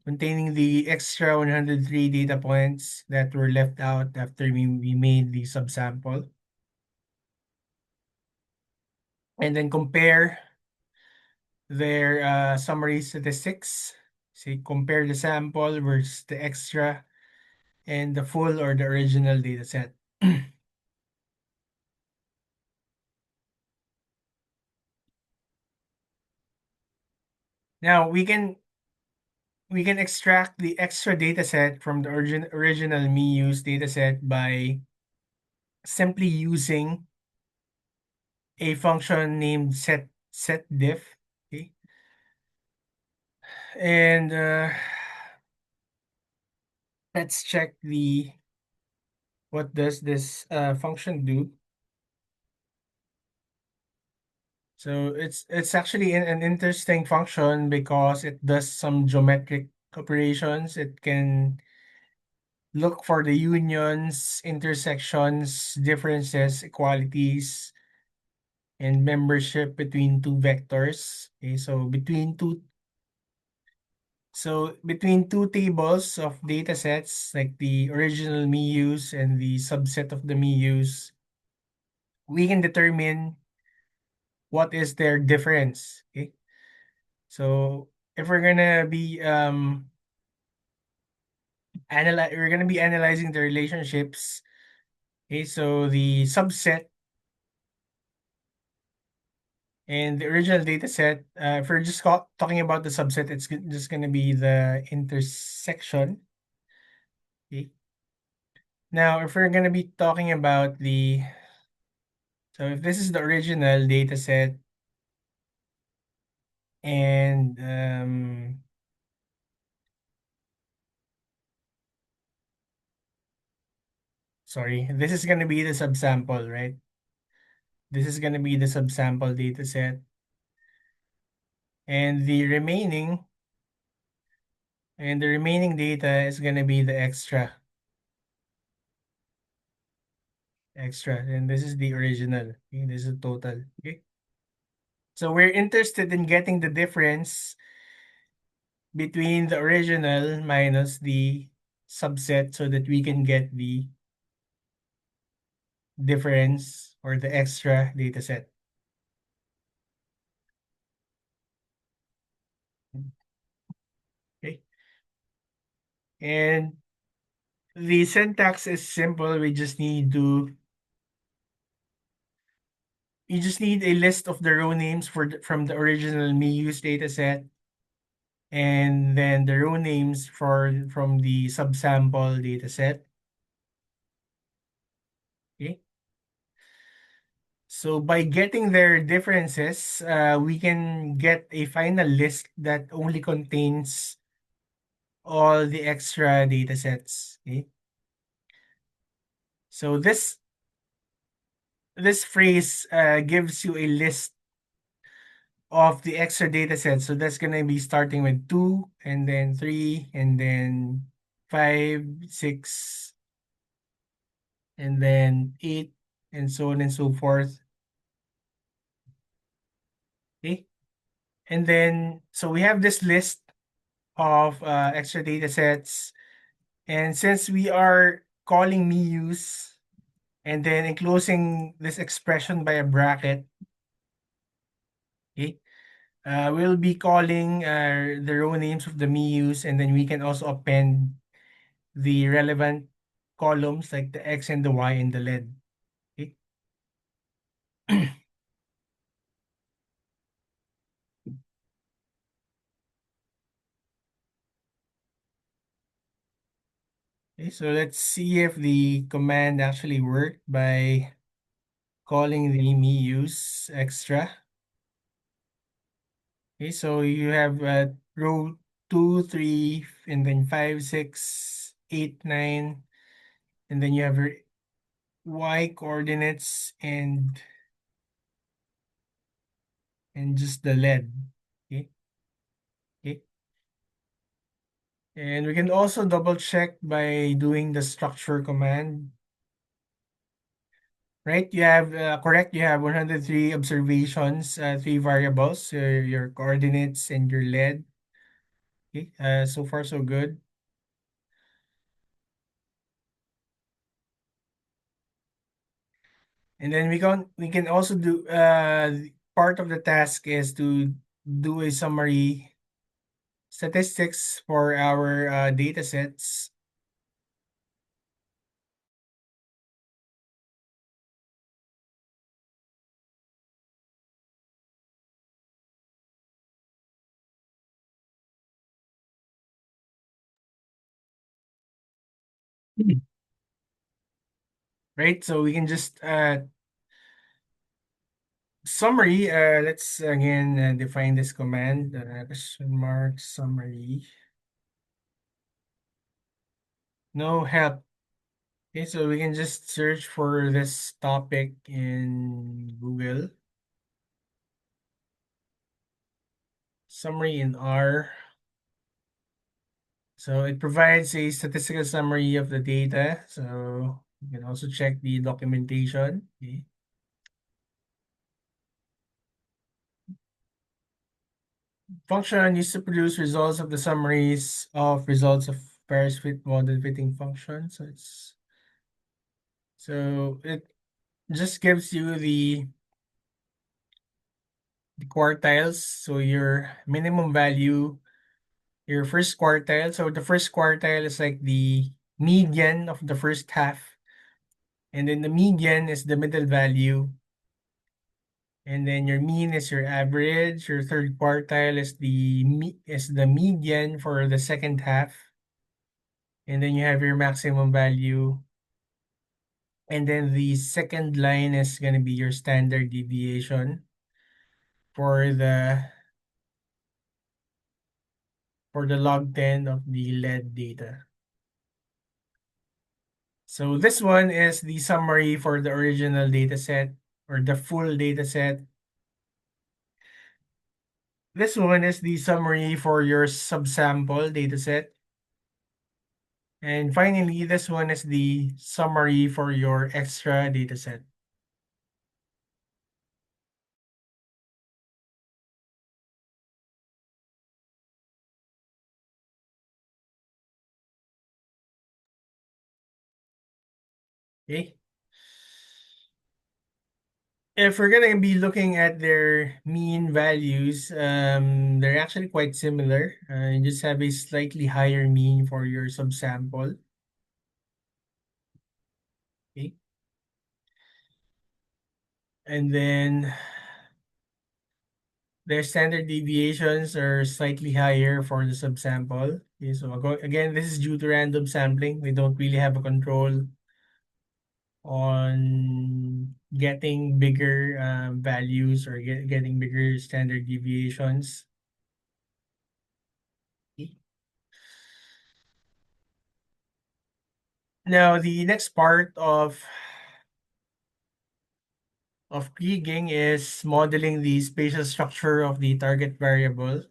Speaker 1: containing the extra 103 data points that were left out after we made the subsample. And then compare their summary statistics. Say compare the sample versus the extra and the full or the original data set. Now we can extract the extra data set from the original MIU's data set by simply using a function named setdiff. Okay. And let's check the what does this function do. So it's actually an interesting function because it does some geometric operations. It can look for the unions, intersections, differences, equalities, and membership between two vectors. Okay, so between two tables of data sets, like the original MIUs and the subset of the MIUs, we can determine what is their difference. Okay. So if we're gonna be analyzing the relationships. Okay, so the subset And the original data set, if we're just talking about the subset, it's just going to be the intersection. Okay. Now, if we're going to be talking about so if this is the original data set and, sorry, this is going to be the subsample, right? This is going to be the subsample data set. And the remaining data is going to be the extra. And this is the original. Okay, this is total. Okay. So we're interested in getting the difference between the original minus the subset so that we can get the difference or the extra data set. Okay. And the syntax is simple. You just need a list of the row names from the original MeUse dataset, and then the row names from the subsample dataset. Okay. So by getting their differences, we can get a final list that only contains all the extra datasets. Okay. So this phrase gives you a list of the extra data sets. So that's gonna be starting with 2 and then 3 and then 5, 6 and then 8 and so on and so forth. Okay. And then so we have this list of extra data sets. And since we are calling me use and then enclosing this expression by a bracket, okay, we'll be calling the row names of the MIUs, and then we can also append the relevant columns like the X and the Y and the LED. Okay. Okay, so let's see if the command actually worked by calling the MIUs extra. Okay, so you have row 2, 3, and then 5, 6, 8, 9, and then you have your Y coordinates and just the LED. Okay. Okay. And we can also double check by doing the structure command. Right, you have correct. You have 103 observations, 3 variables, your coordinates and your LED. Okay, so far so good. And then we can also do part of the task is to do a summary statistics for our data sets. Mhm. Right, so we can just summary. Let's again define this command. Question mark summary. No help. Okay, so we can just search for this topic in Google. Summary in R. So it provides a statistical summary of the data. So you can also check the documentation. Okay. Function used to produce results of the summaries of results of pairs fit model fitting function. So it just gives you the quartiles. So your minimum value, your first quartile. So the first quartile is like the median of the first half. And then the median is the middle value. And then your mean is your average. Your third quartile is the median for the second half. And then you have your maximum value. And then the second line is going to be your standard deviation for the log 10 of the lead data. So this one is the summary for the original data set or the full data set. This one is the summary for your subsample data set. And finally, this one is the summary for your extra data set. Okay. If we're gonna be looking at their mean values, they're actually quite similar. You just have a slightly higher mean for your subsample. Okay. And then their standard deviations are slightly higher for the subsample. Okay, so again, this is due to random sampling. We don't really have a control on getting bigger values or getting bigger standard deviations. Okay. Now, the next part of Kriging is modeling the spatial structure of the target variable.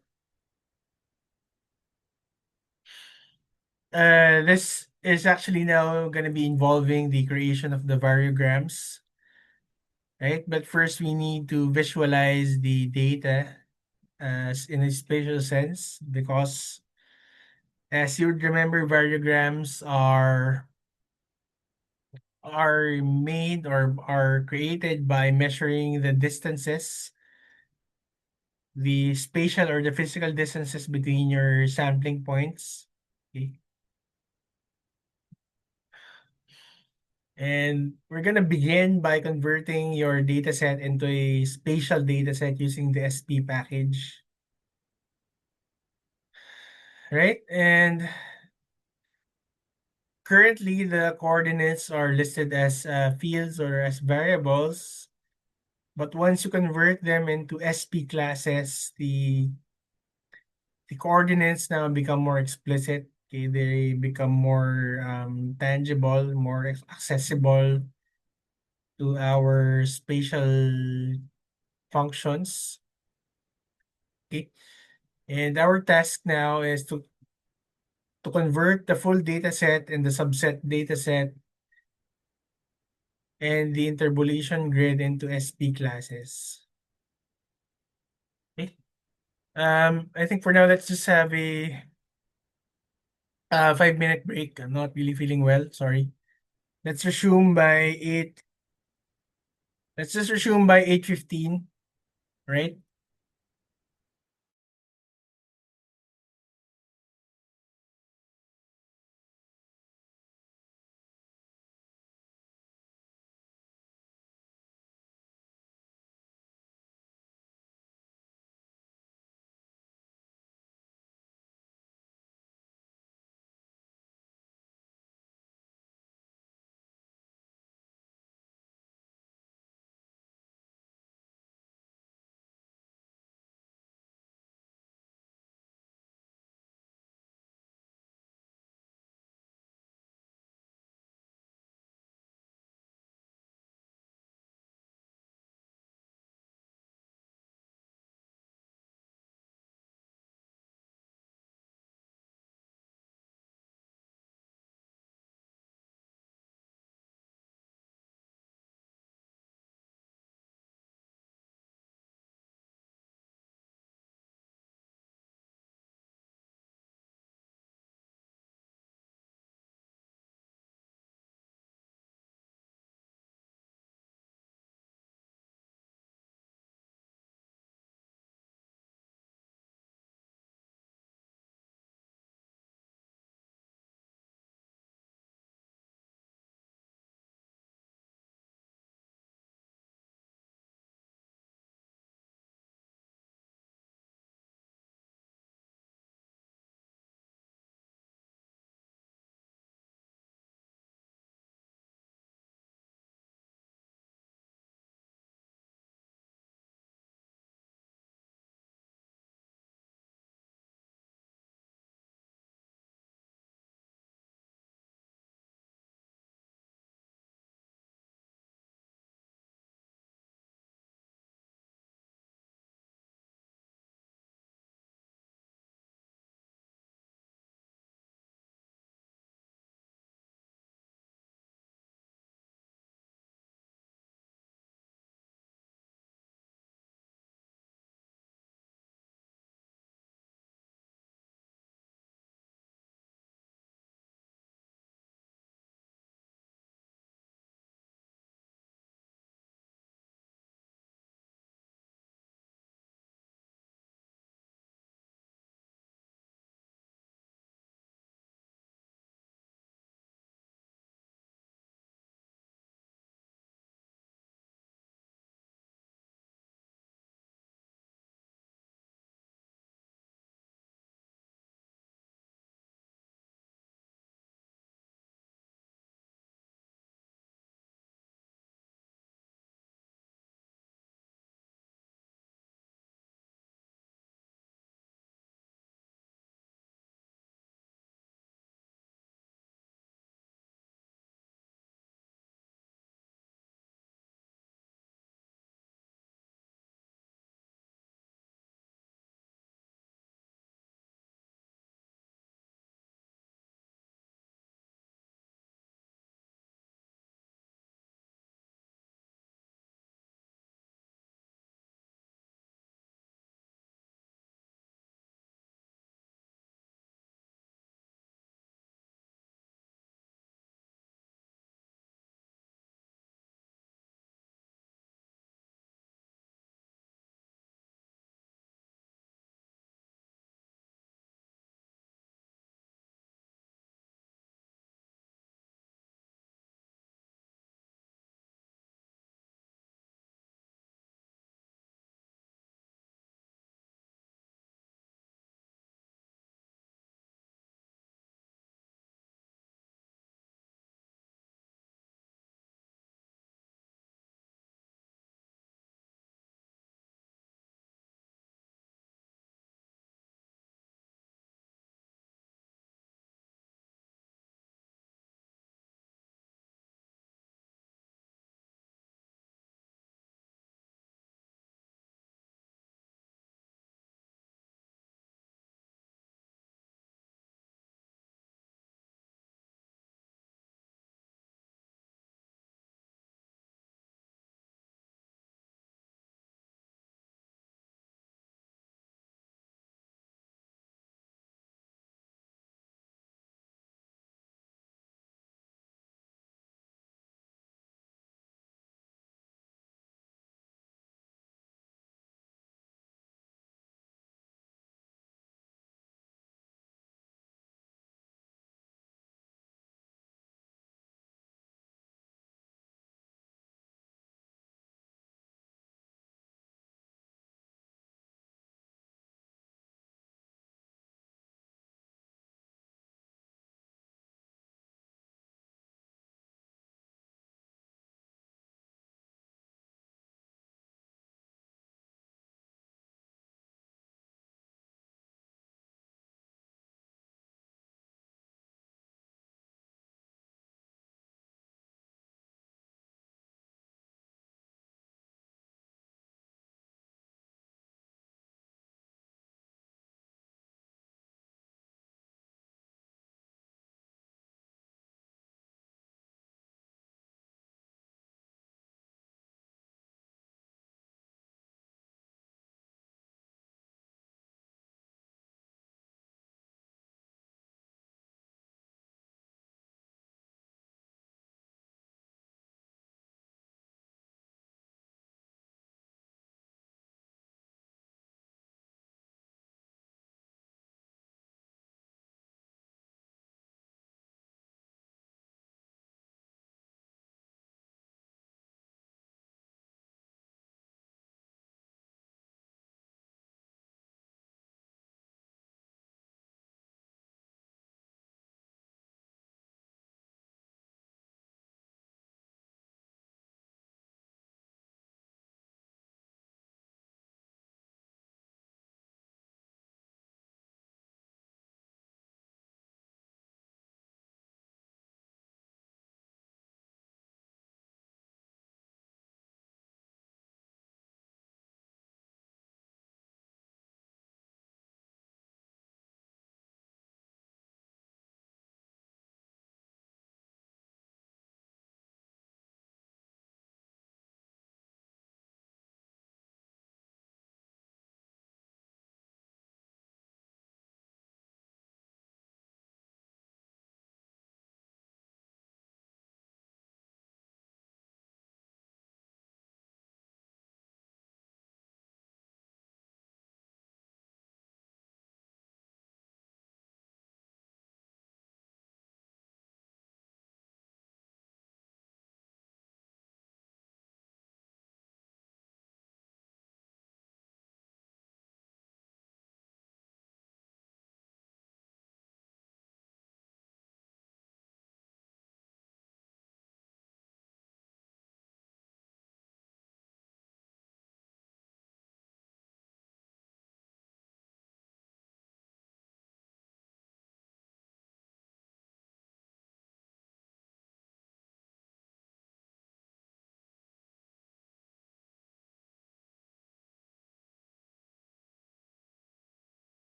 Speaker 1: This is actually now going to be involving the creation of the variograms, right? But first, we need to visualize the data as in a spatial sense because, as you would remember, variograms are made or are created by measuring the distances, the spatial or the physical distances between your sampling points. Okay. And we're gonna begin by converting your dataset into a spatial dataset using the SP package, right? And currently the coordinates are listed as fields or as variables, but once you convert them into SP classes, the coordinates now become more explicit. Okay, they become more tangible, more accessible to our spatial functions. Okay, and our task now is to convert the full data set and the subset data set and the interpolation grid into SP classes. Okay. I think for now, let's just have a 5 minute break. I'm not really feeling well. Sorry. Let's resume by 8. Let's just resume by 8:15, right?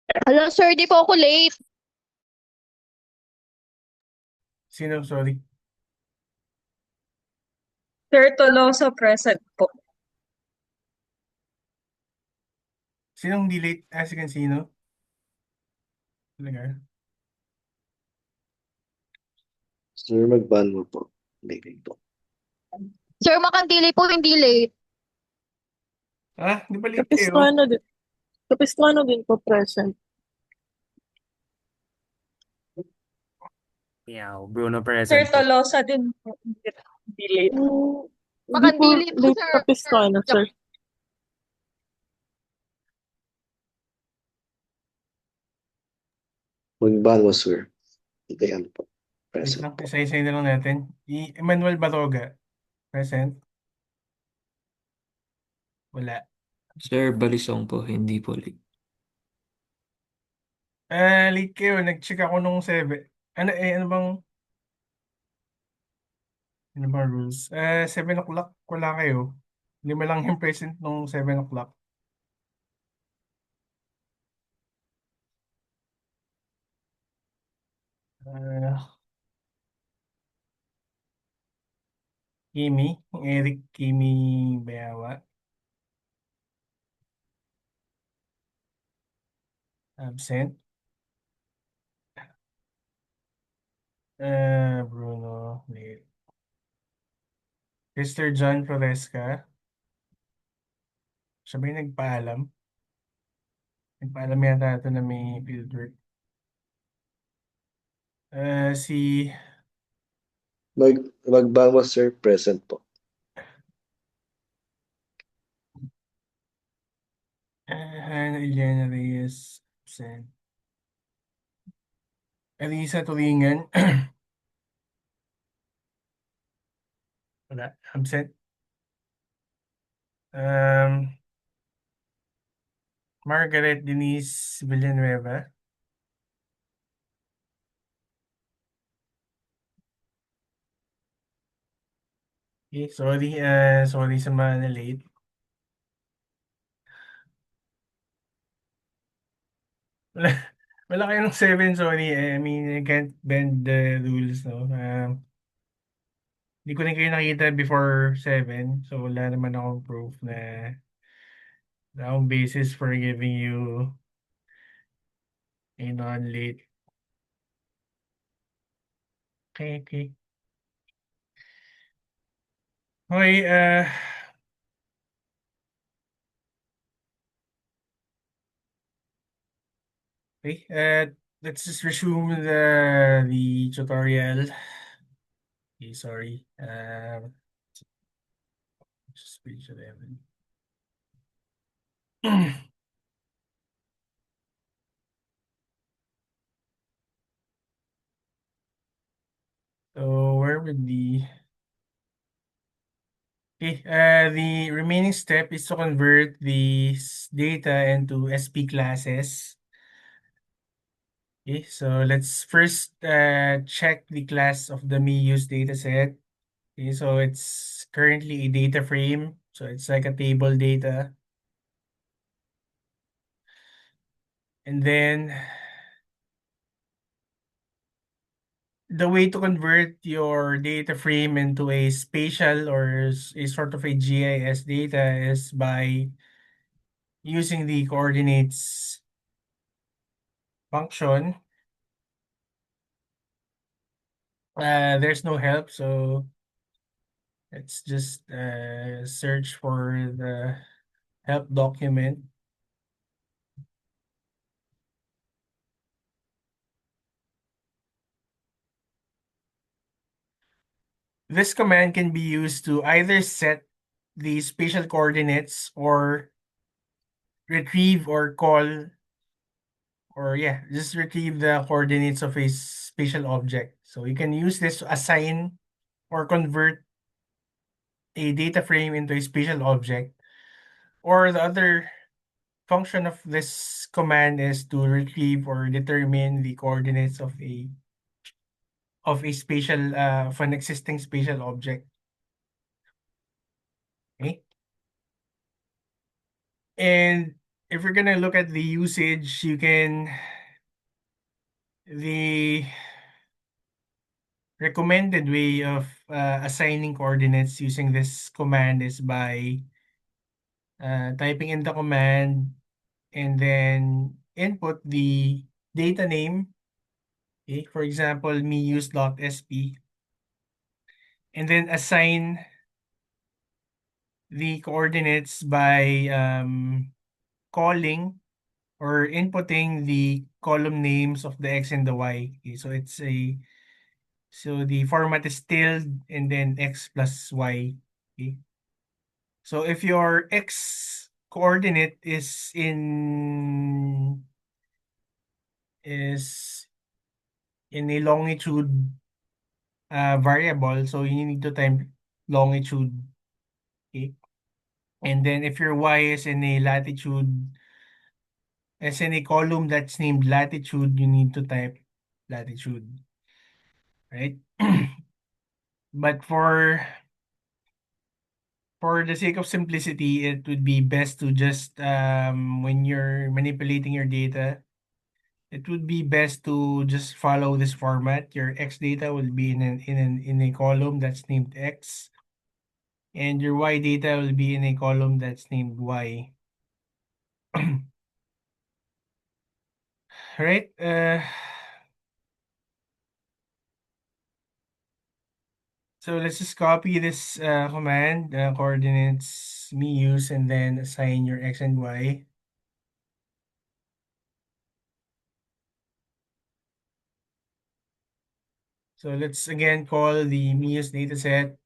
Speaker 3: Hello, sir, di po ako late.
Speaker 1: Sino, sorry?
Speaker 4: Sir Tolosa present po.
Speaker 1: Sinong delete? Sige, sino? Talaga?
Speaker 5: Sir, mag-ban mo po. Maybe po.
Speaker 3: Sir, Makandili po, hindi late.
Speaker 1: Di ba late kayo?
Speaker 4: Kapistrano din. Kapistrano din po present.
Speaker 6: Yeah, Bruno
Speaker 4: Sir
Speaker 6: present po.
Speaker 4: Tolosa din po. Hindi late. Hindi po
Speaker 3: Makandili po,
Speaker 4: late
Speaker 3: sir.
Speaker 4: Kapistrano, sir.
Speaker 5: Mag-ban mo, sir. Ikayan po.
Speaker 1: Wait
Speaker 5: Present
Speaker 1: lang,
Speaker 5: po.
Speaker 1: isa-isa na lang natin. Emmanuel Baroga, present? Wala.
Speaker 7: Sir, Balisong po, hindi po late.
Speaker 1: Late kayo. Nag-check ako nung 7. Ano bang rules? 7 o'clock, wala kayo. Lima lang yung present nung 7 o'clock. Uh, Kimi, Eric Kimi Bayawa, absent. Bruno, late. Mr. John Floresca, siya ba yung nagpaalam? Nagpaalam yata ito na may fieldwork. Si
Speaker 5: Mag-ban mo, sir. Present po.
Speaker 1: Hannah Eliana Reyes, absent. Elisa Turingan, wala, absent. Um, Margaret Denise Villanueva, okay, sorry sa mga na late. Wala, wala kayo ng 7, sorry. I mean, I can't bend the rules, no? Hindi ko rin kayo nakita before 7, so wala naman akong proof na akong basis for giving you a non-late. Okay. Okay, okay, let's just resume the tutorial. Okay, sorry. Just page 11. So where would the remaining step is to convert these data into SP classes. Okay, so let's first check the class of the me use dataset. Okay, so it's currently a data frame, so it's like a table data. And then the way to convert your data frame into a spatial or a sort of a GIS data is by using the coordinates function. There's no help, so let's just search for the help document. This command can be used to either set the spatial coordinates or retrieve or call, or yeah, just retrieve the coordinates of a spatial object. So you can use this to assign or convert a data frame into a spatial object. Or the other function of this command is to retrieve or determine the coordinates of an existing spatial object. Okay. And if you're gonna look at the usage, the recommended way of assigning coordinates using this command is by typing in the command and then input the data name. Okay, for example, meuse.sp, and then assign the coordinates by calling or inputting the column names of the x and the y. Okay, so the format is tilde and then x plus y. Okay. So if your x coordinate is in a longitude variable, so you need to type longitude. Okay. And then if your y is in a latitude, as in a column that's named latitude, you need to type latitude, right? But for the sake of simplicity, it would be best to just when you're manipulating your data, it would be best to just follow this format. Your x data will be in a column that's named x, and your y data will be in a column that's named y. Right? So let's just copy this command, coordinates me use, and then assign your x and y. So let's again call the Muse dataset.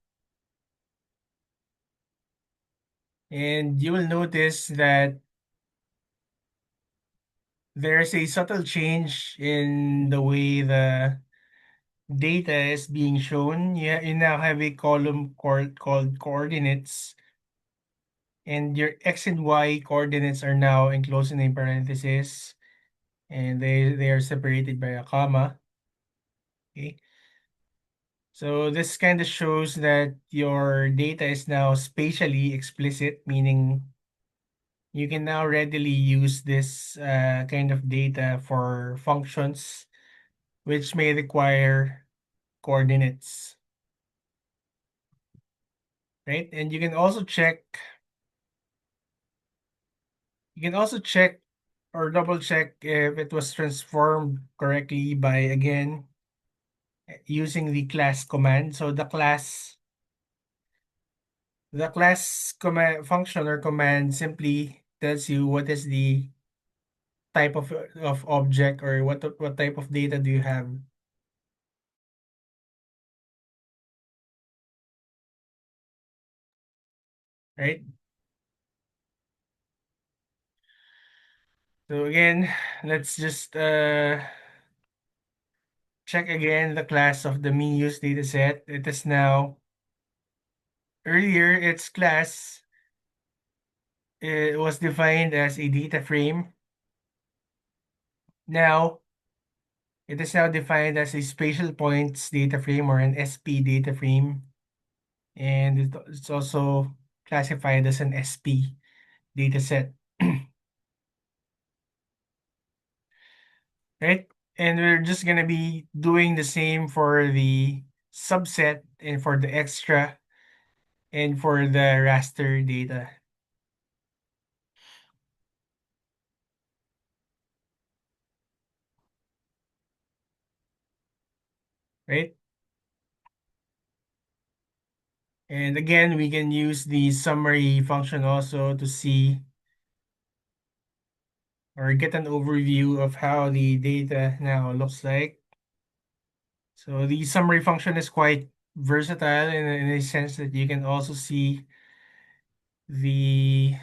Speaker 1: And you will notice that there's a subtle change in the way the data is being shown. You now have a column called coordinates, and your x and y coordinates are now enclosed in a parenthesis, and they are separated by a comma. Okay. So this kind of shows that your data is now spatially explicit, meaning you can now readily use this kind of data for functions which may require coordinates, right? And you can also check or double check if it was transformed correctly by again using the class command. So the class command function or command simply tells you what is the type of object or what type of data do you have, right? So again, let's just check again the class of the MeUse dataset. It is now earlier its class it was defined as a data frame. Now it is now defined as a spatial points data frame or an SP data frame, and it's also classified as an SP dataset. Right? And we're just gonna be doing the same for the subset and for the extra and for the raster data, right? And again, we can use the summary function also to see or get an overview of how the data now looks like. So the summary function is quite versatile in a sense that you can also see the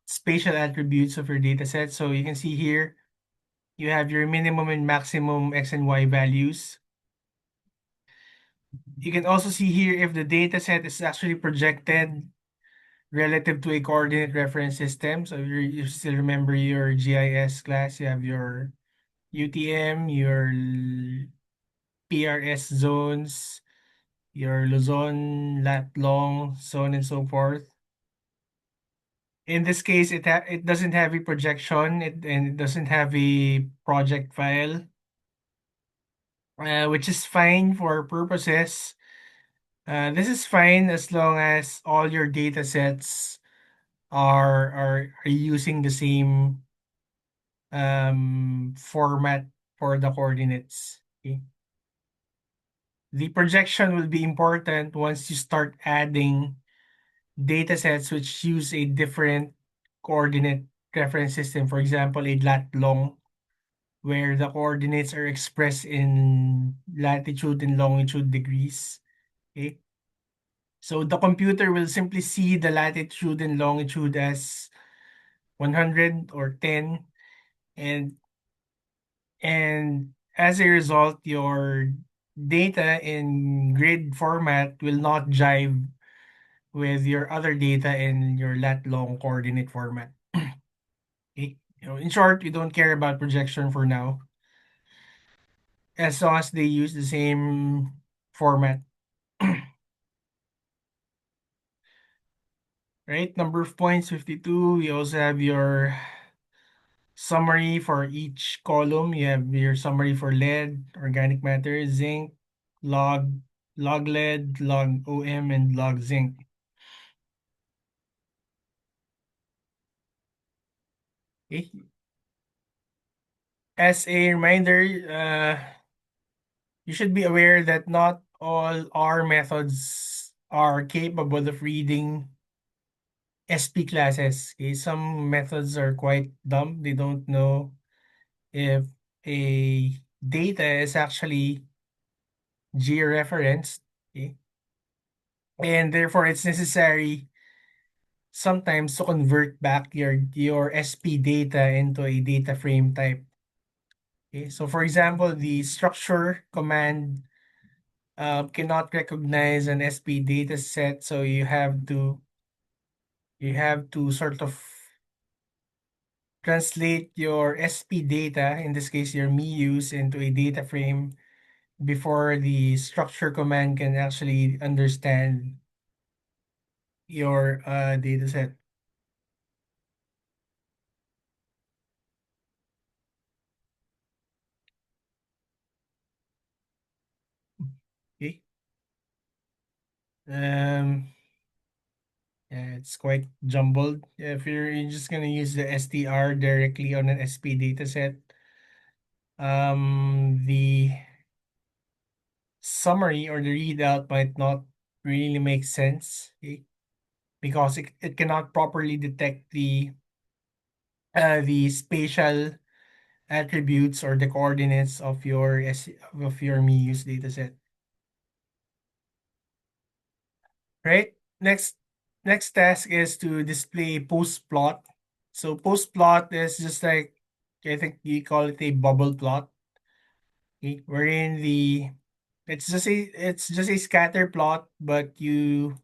Speaker 1: spatial attributes of your data set. So you can see here, you have your minimum and maximum x and y values. You can also see here if the data set is actually projected relative to a coordinate reference system. So you still remember your GIS class, you have your UTM, your PRS zones, your Luzon, lat long, so on and so forth. In this case, it doesn't have a projection, and it doesn't have a project file, which is fine for purposes. This is fine as long as all your data sets are using the same format for the coordinates. Okay. The projection will be important once you start adding data sets which use a different coordinate reference system. For example, a lat long, where the coordinates are expressed in latitude and longitude degrees. Okay. So the computer will simply see the latitude and longitude as 100 or 10, and as a result, your data in grid format will not jive with your other data in your lat long coordinate format. Okay? In short, we don't care about projection for now, as long as they use the same format. Right? Number of points 52. We also have your summary for each column. You have your summary for lead, organic matter, zinc, log, log lead, log OM, and log zinc. Okay. As a reminder, you should be aware that not all R methods are capable of reading SP classes. Okay, some methods are quite dumb. They don't know if a data is actually georeferenced. Okay, and therefore it's necessary sometimes to convert back your SP data into a data frame type. Okay, so for example, the structure command cannot recognize an SP data set, so you have to sort of translate your SP data, in this case your MIUs, into a data frame before the structure command can actually understand your data set. Okay. Um, yeah, it's quite jumbled. If you're just gonna use the STR directly on an SP dataset, the summary or the readout might not really make sense, okay? Because it cannot properly detect the spatial attributes or the coordinates of your MIUS dataset. Right? Next task is to display post plot. So post plot is just like, I think you call it a bubble plot. Okay? Wherein it's just a scatter plot, but you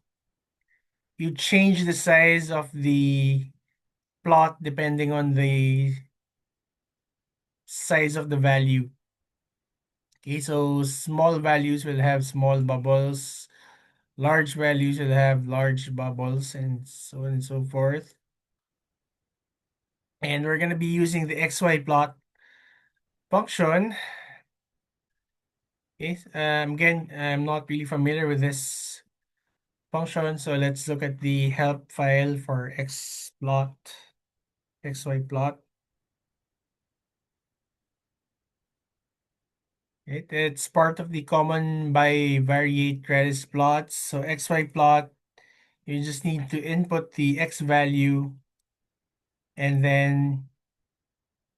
Speaker 1: change the size of the plot depending on the size of the value. Okay, so small values will have small bubbles, large values will have large bubbles, and so on and so forth. And we're going to be using the XY plot function. Okay, again, I'm not really familiar with this function, so let's look at the help file for XY plot. It's part of the common bivariate Redis plots. So XY plot, you just need to input the X value and then,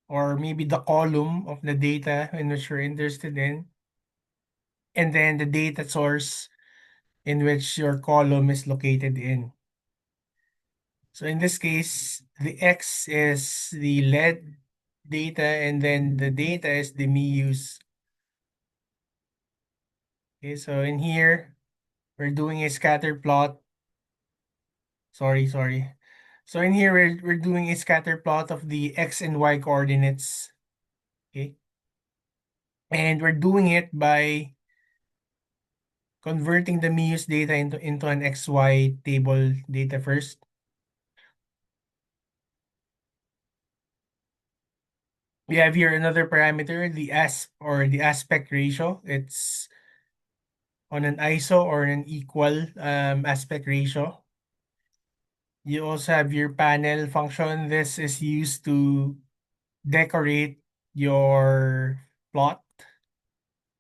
Speaker 1: or maybe the column of the data in which you're interested in, and then the data source in which your column is located in. So in this case, the X is the lead data, and then the data is the MIUs. Okay, so in here, we're doing a scatter plot. Sorry. So in here, we're doing a scatter plot of the X and Y coordinates. Okay. And we're doing it by converting the MIUS data into an XY table data first. We have here another parameter, the aspect ratio. It's on an ISO or an equal aspect ratio. You also have your panel function. This is used to decorate your plot.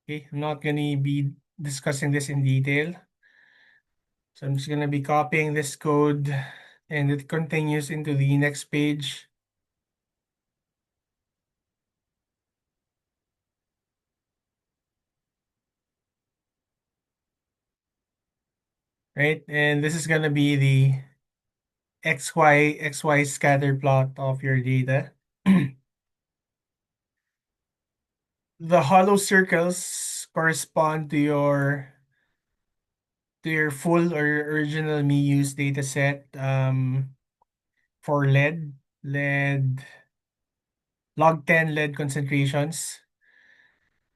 Speaker 1: Okay, I'm not gonna be discussing this in detail. So I'm just gonna be copying this code and it continues into the next page. Right, and this is gonna be the XY scatter plot of your data. The hollow circles correspond to your full or original me use data set for lead log 10 lead concentrations.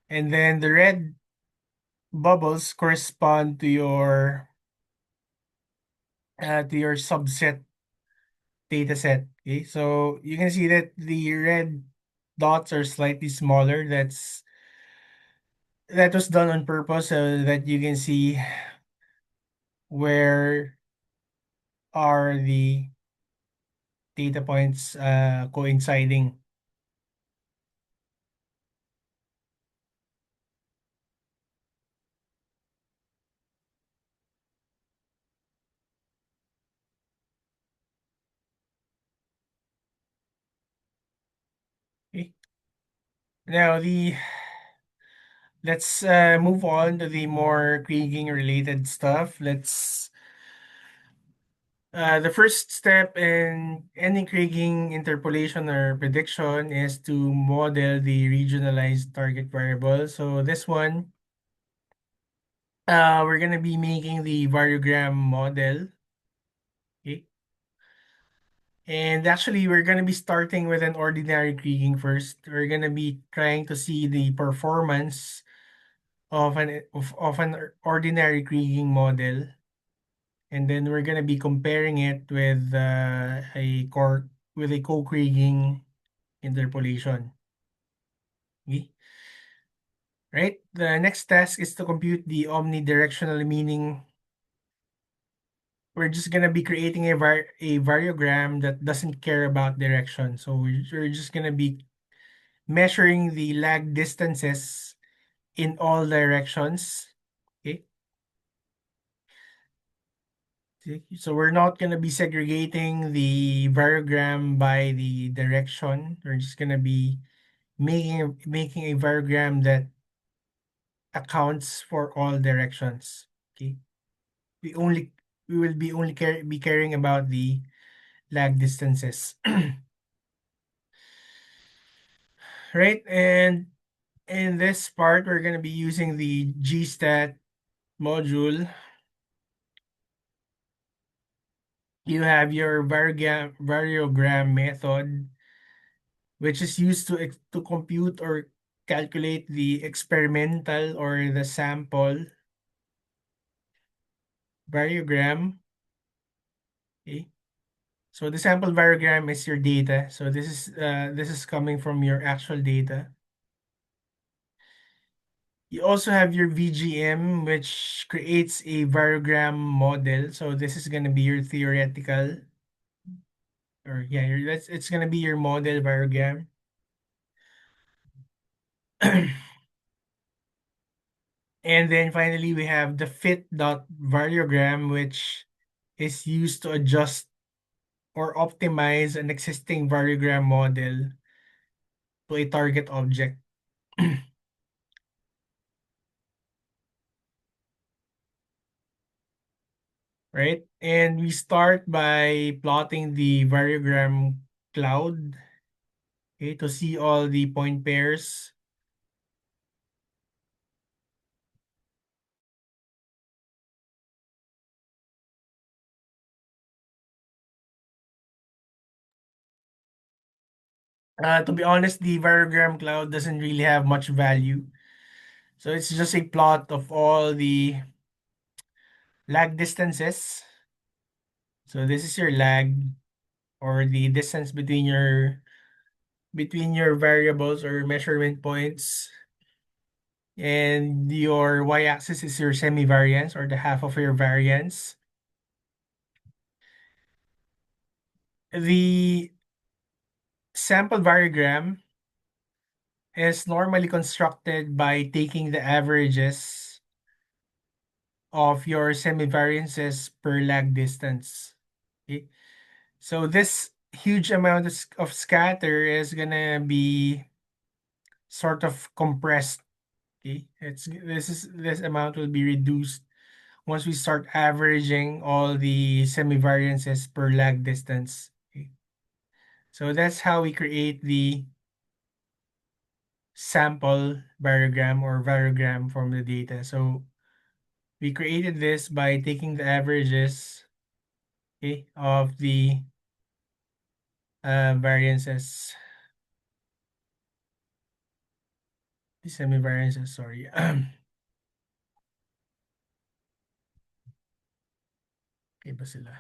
Speaker 1: And then the red bubbles correspond to your subset data set. Okay, so you can see that the red dots are slightly smaller. That was done on purpose so that you can see where are the data points coinciding. Okay. Now let's move on to the more kriging related stuff. The first step in any kriging interpolation or prediction is to model the regionalized target variable. So this one, we're gonna be making the variogram model. Okay. And actually, we're gonna be starting with an ordinary kriging first. We're gonna be trying to see the performance of an ordinary kriging model, and then we're gonna be comparing it with a Cokriging interpolation. Okay. Right. The next task is to compute the omnidirectional, meaning we're just gonna be creating a variogram that doesn't care about direction. So we're just gonna be measuring the lag distances in all directions. Okay. So we're not gonna be segregating the variogram by the direction. We're just gonna be making a variogram that accounts for all directions. Okay. We only we will be only be caring about the lag distances. Right? And in this part, we're gonna be using the GStat module. You have your variogram method, which is used to compute or calculate the experimental or the sample variogram. Okay. So the sample variogram is your data. So this is coming from your actual data. You also have your VGM, which creates a variogram model. So this is gonna be your theoretical, or yeah, it's gonna be your model variogram. And then finally, we have the fit.variogram, which is used to adjust or optimize an existing variogram model to a target object. Right? And we start by plotting the variogram cloud, okay, to see all the point pairs. To be honest, the variogram cloud doesn't really have much value. So it's just a plot of all the lag distances. So this is your lag or the distance between between your variables or measurement points, and your y-axis is your semi-variance or the half of your variance. The sample variogram is normally constructed by taking the averages of your semi-variances per lag distance. Okay? So this huge amount of scatter is gonna be sort of compressed. Okay, this amount will be reduced once we start averaging all the semi-variances per lag distance. Okay? So that's how we create the sample variogram or variogram from the data. So we created this by taking the averages, okay, of the variances, the semi-variances, sorry. Okay ba sila?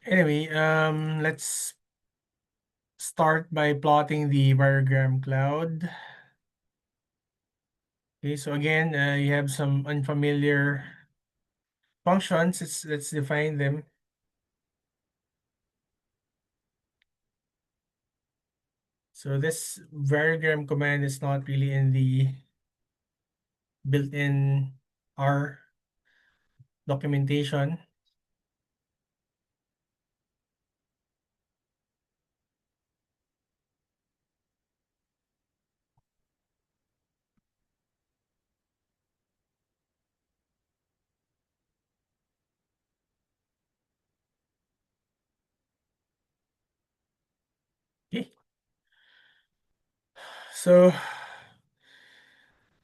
Speaker 1: Anyway, let's start by plotting the variogram cloud. Okay, so again, you have some unfamiliar functions. Let's define them. So this variogram command is not really in the built-in R documentation. Okay, so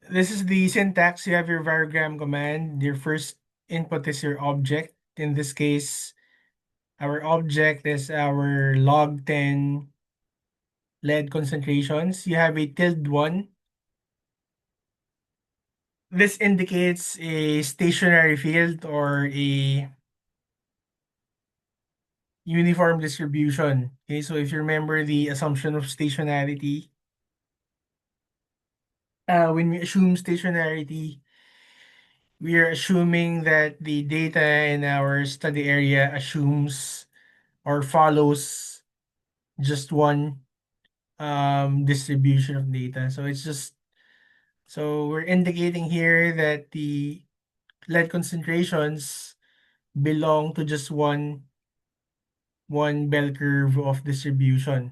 Speaker 1: this is the syntax. You have your variogram command. Your first input is your object. In this case, our object is our log 10 lead concentrations. You have a tilde 1. This indicates a stationary field or a uniform distribution. Okay, so if you remember the assumption of stationarity, when we assume stationarity, we are assuming that the data in our study area assumes or follows just one distribution of data. So we're indicating here that the lead concentrations belong to just one bell curve of distribution.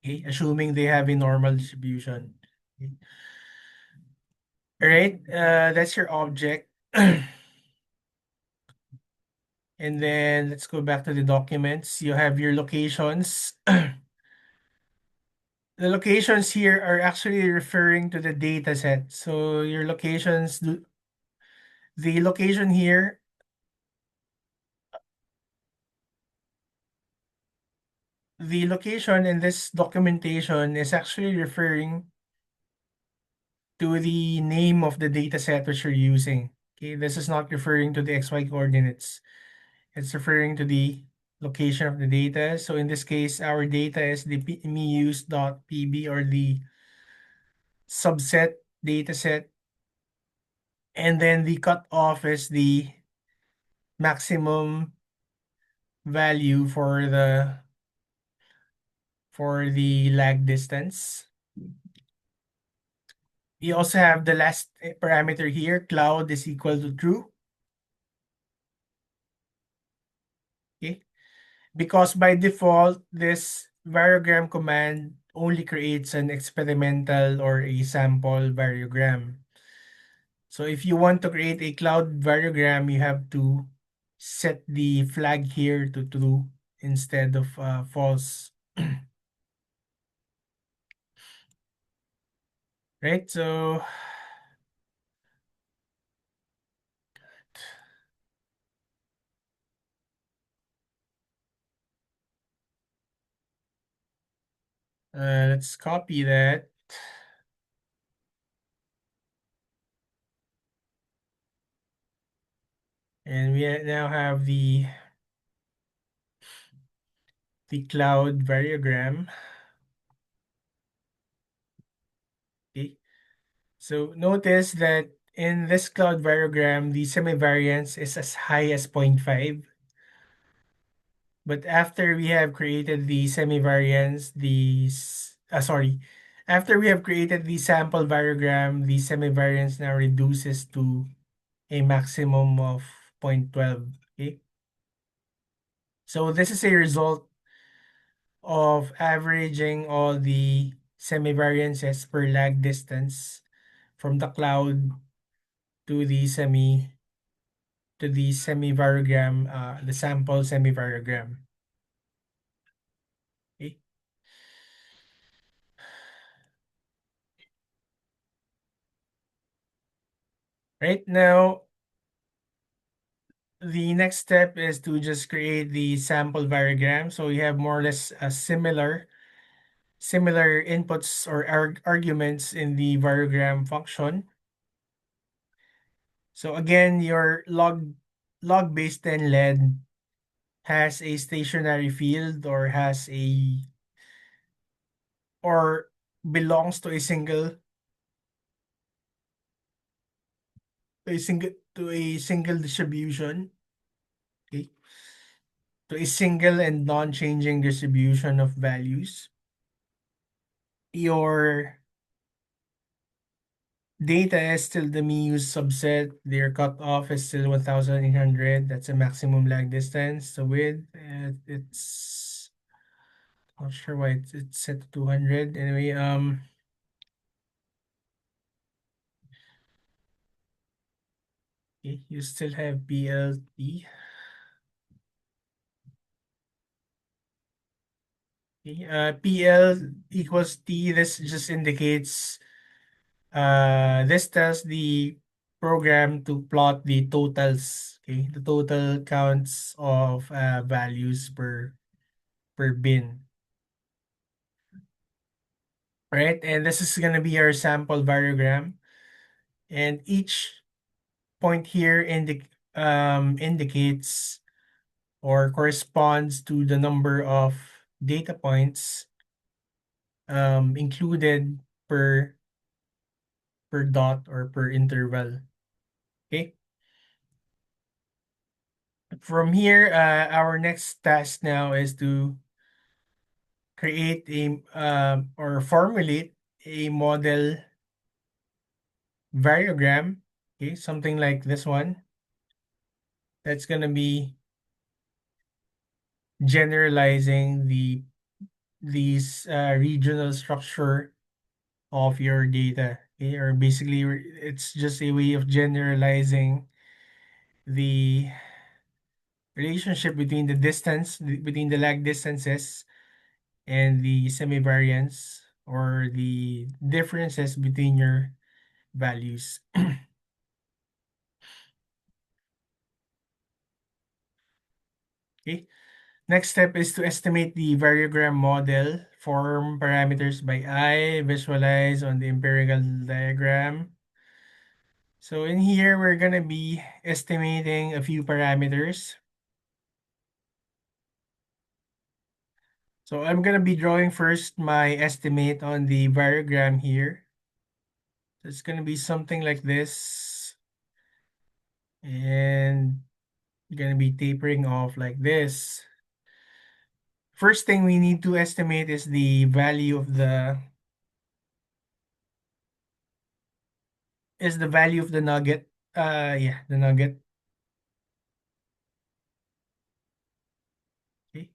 Speaker 1: Okay, assuming they have a normal distribution. Okay. All right, that's your object. And then let's go back to the documents. You have your locations. The locations here are actually referring to the data set. So your locations, the location here, the location in this documentation is actually referring to the name of the data set which you're using. Okay, this is not referring to the XY coordinates. It's referring to the location of the data. So in this case, our data is the meuse.pb or the subset data set. And then the cutoff is the maximum value for the lag distance. We also have the last parameter here, cloud is equal to true. Okay, because by default, this variogram command only creates an experimental or a sample variogram. So if you want to create a cloud variogram, you have to set the flag here to true instead of false. Right, so let's copy that. And we now have the the cloud variogram. Okay. So notice that in this cloud variogram, the semivariance is as high as 0.5. But after we have created the semivariance, after we have created the sample variogram, the semivariance now reduces to a maximum of 0.12. Okay. So this is a result of averaging all the semivariances per lag distance from the cloud to the semivariogram, the sample semivariogram. Okay. Right now, the next step is to just create the sample variogram. So you have more or less a similar inputs or arguments in the variogram function. So again, your log base 10 lead has a stationary field or belongs to a single distribution. Okay, to a single and non-changing distribution of values. Your data is still the MIU's subset. Their cutoff is still 1,800. That's a maximum lag distance. The width, it's not sure why it's set to 200. Anyway, okay, you still have BLT. Okay, PL equals T. This just indicates this tells the program to plot the totals, okay, the total counts of values per bin, right? And this is gonna be our sample variogram, and each point here indicates or corresponds to the number of data points included per dot or per interval. Okay. From here, our next task now is to create or formulate a model variogram. Okay, something like this one. That's gonna be generalizing these regional structure of your data. Okay, or basically it's just a way of generalizing the relationship between between the lag distances and the semivariance or the differences between your values. Okay. Next step is to estimate the variogram model, form parameters by eye, visualize on the empirical diagram. So in here, we're gonna be estimating a few parameters. So I'm gonna be drawing first my estimate on the variogram here. So it's gonna be something like this. And gonna be tapering off like this. First thing we need to estimate is the value of the nugget. Yeah, the nugget. Okay.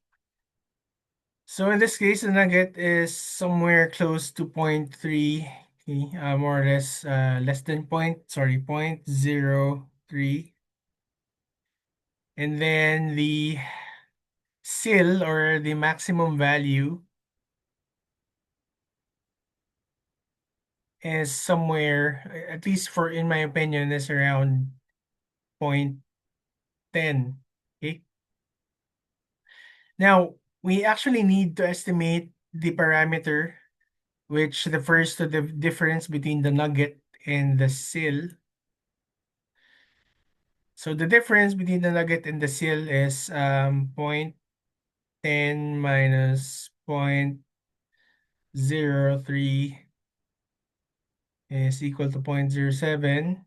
Speaker 1: So in this case, the nugget is somewhere close to 0.3, okay, more or less less than 0.03. And then the CIL or the maximum value is somewhere, at least for in my opinion, is around 0.10. Okay. Now, we actually need to estimate the parameter which refers to the difference between the nugget and the CIL. So the difference between the nugget and the CIL is 0.10 10 minus 0.03 is equal to 0.07.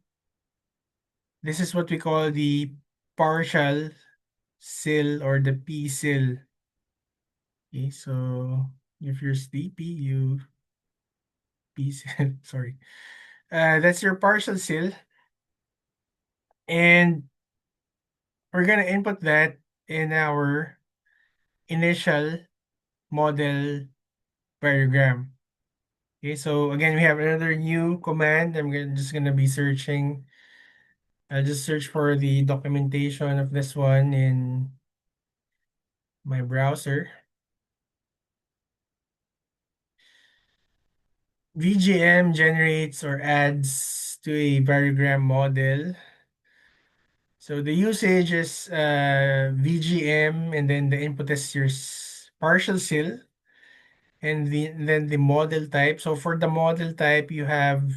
Speaker 1: This is what we call the partial SIL or the P-SIL. Okay, so if you're sleepy, you P-SIL, sorry. That's your partial SIL. And we're gonna input that in our initial model variogram. Okay, so again, we have another new command. Just gonna be searching. I'll just search for the documentation of this one in my browser. VGM generates or adds to a variogram model. So the usage is VGM, and then the input is your partial SIL, and then the model type. So for the model type, you have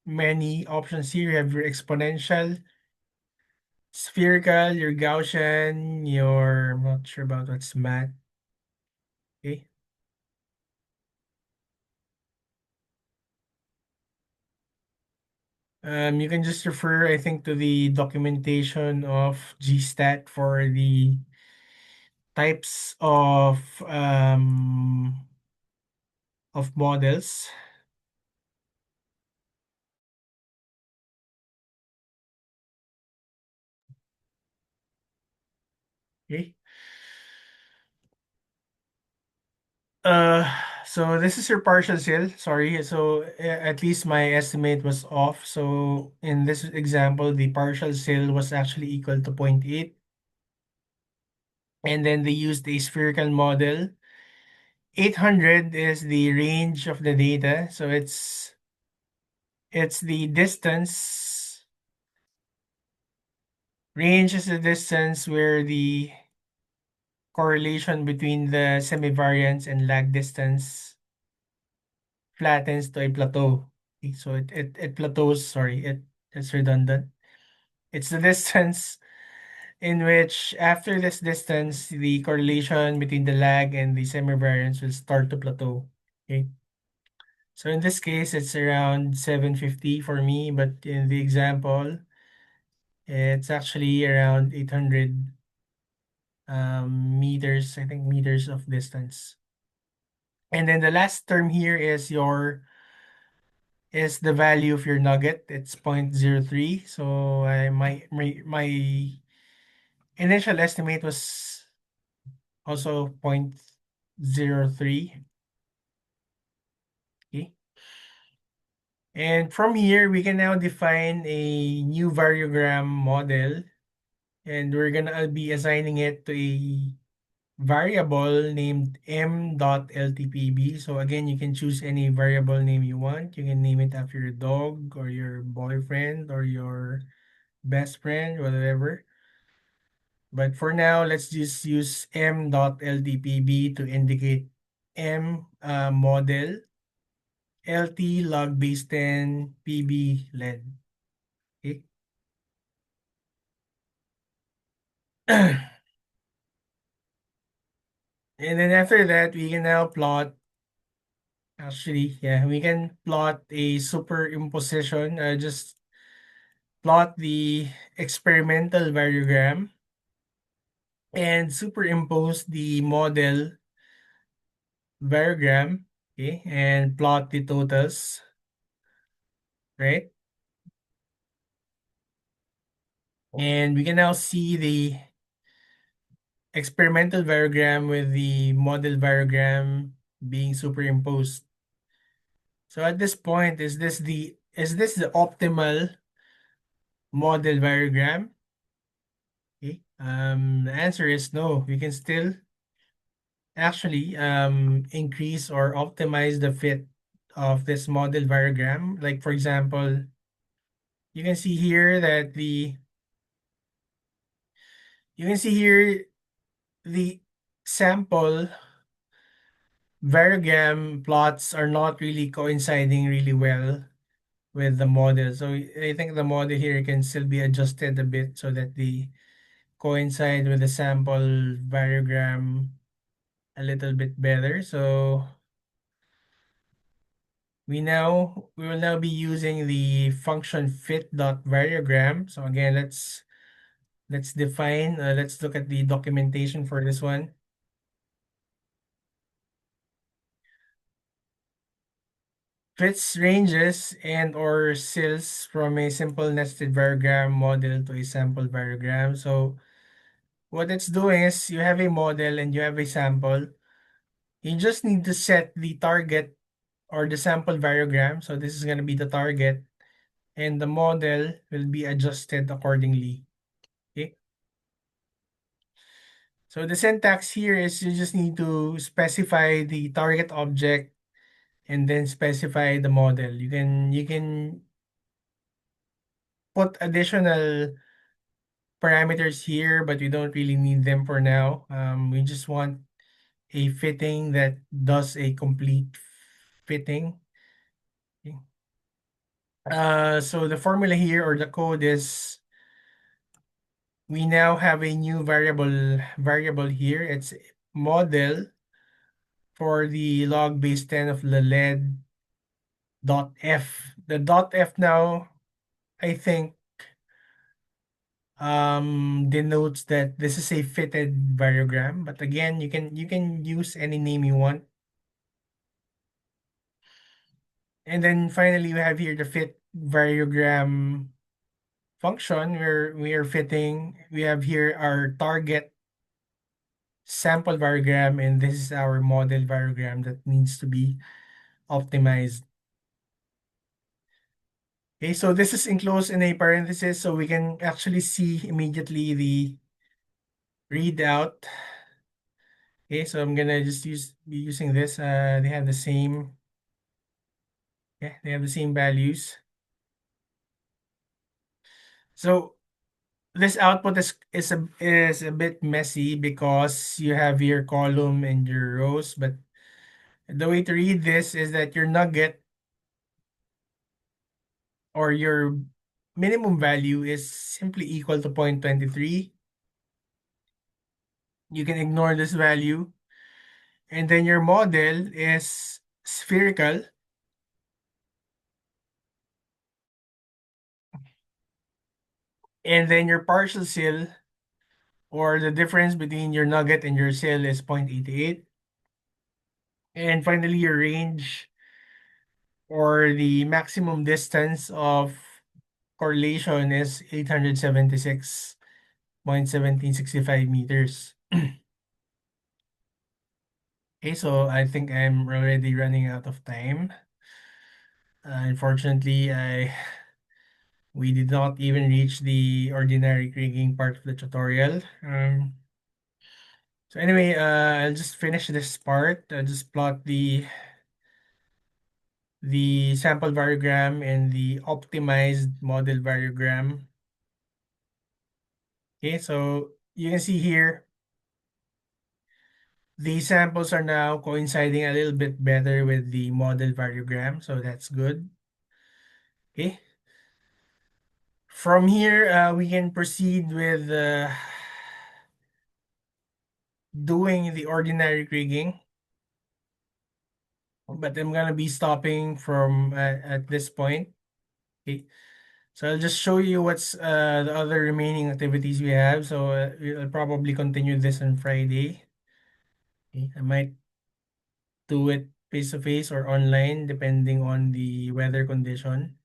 Speaker 1: many options here. You have your exponential, spherical, your Gaussian, your, I'm not sure about what's math. Okay. You can just refer, I think, to the documentation of GStat for the types of models. Okay. Uh, so this is your partial sale. Sorry. So at least my estimate was off. So in this example, the partial sale was actually equal to zero point 0.8. And then they used a spherical model. 800 is the range of the data. So it's the distance. Range is the distance where the correlation between the semivariance and lag distance flattens to a plateau. Okay, so it plateaus, sorry, it's redundant. It's the distance in which after this distance, the correlation between the lag and the semivariance will start to plateau. Okay. So in this case, it's around 750 for me, but in the example, it's actually around 800 meters, I think meters of distance. And then the last term here is the value of your nugget. It's 0.03. So my initial estimate was also 0.03. Okay. And from here, we can now define a new variogram model, and we're gonna be assigning it to a variable named m.ltpb. So again, you can choose any variable name you want. You can name it after your dog or your boyfriend or your best friend, whatever. But for now, let's just use m.ltpb to indicate m model lt log base 10 pb led. Okay. And then after that, we can now plot. Actually, yeah, we can plot a superimposition. Just plot the experimental variogram and superimpose the model variogram, okay, and plot the totals, right? And we can now see the experimental variogram with the model variogram being superimposed. So at this point, is this the optimal model variogram? Okay. The answer is no. We can still actually increase or optimize the fit of this model variogram. Like for example, you can see here that the sample variogram plots are not really coinciding really well with the model. So I think the model here can still be adjusted a bit so that they coincide with the sample variogram a little bit better. So we will now be using the function fit.variogram. So again, let's define, let's look at the documentation for this one. Fits ranges and or cells from a simple nested variogram model to a sample variogram. So what it's doing is you have a model and you have a sample. You just need to set the target or the sample variogram. So this is going to be the target and the model will be adjusted accordingly. Okay. So the syntax here is you just need to specify the target object and then specify the model. You can put additional parameters here, but we don't really need them for now. We just want a fitting that does a complete fitting. Okay. So the formula here or the code is we now have a new variable here. It's model for the log base 10 of the lead dot f. The dot f now, I think, denotes that this is a fitted variogram. But again, you can use any name you want. And then finally, we have here the fit variogram function where we are fitting. We have here our target sample variogram, and this is our model variogram that needs to be optimized. Okay, so this is enclosed in a parenthesis, so we can actually see immediately the readout. Okay, so I'm gonna just be using this. They have the same, yeah, they have the same values. So this output is a bit messy because you have your column and your rows, but the way to read this is that your nugget or your minimum value is simply equal to 0.23. You can ignore this value. And then your model is spherical. And then your partial cell or the difference between your nugget and your cell is 0.88. And finally, your range or the maximum distance of correlation is 876.1765 meters. Okay, so I think I'm already running out of time. Unfortunately, we did not even reach the ordinary kriging part of the tutorial. So anyway, I'll just finish this part. I'll just plot the sample variogram and the optimized model variogram. Okay, so you can see here, the samples are now coinciding a little bit better with the model variogram, so that's good. Okay. From here, we can proceed with doing the ordinary kriging. But I'm gonna be stopping from at this point. Okay. So I'll just show you what's the other remaining activities we have. So we'll probably continue this on Friday. Okay. I might do it face to face or online depending on the weather condition.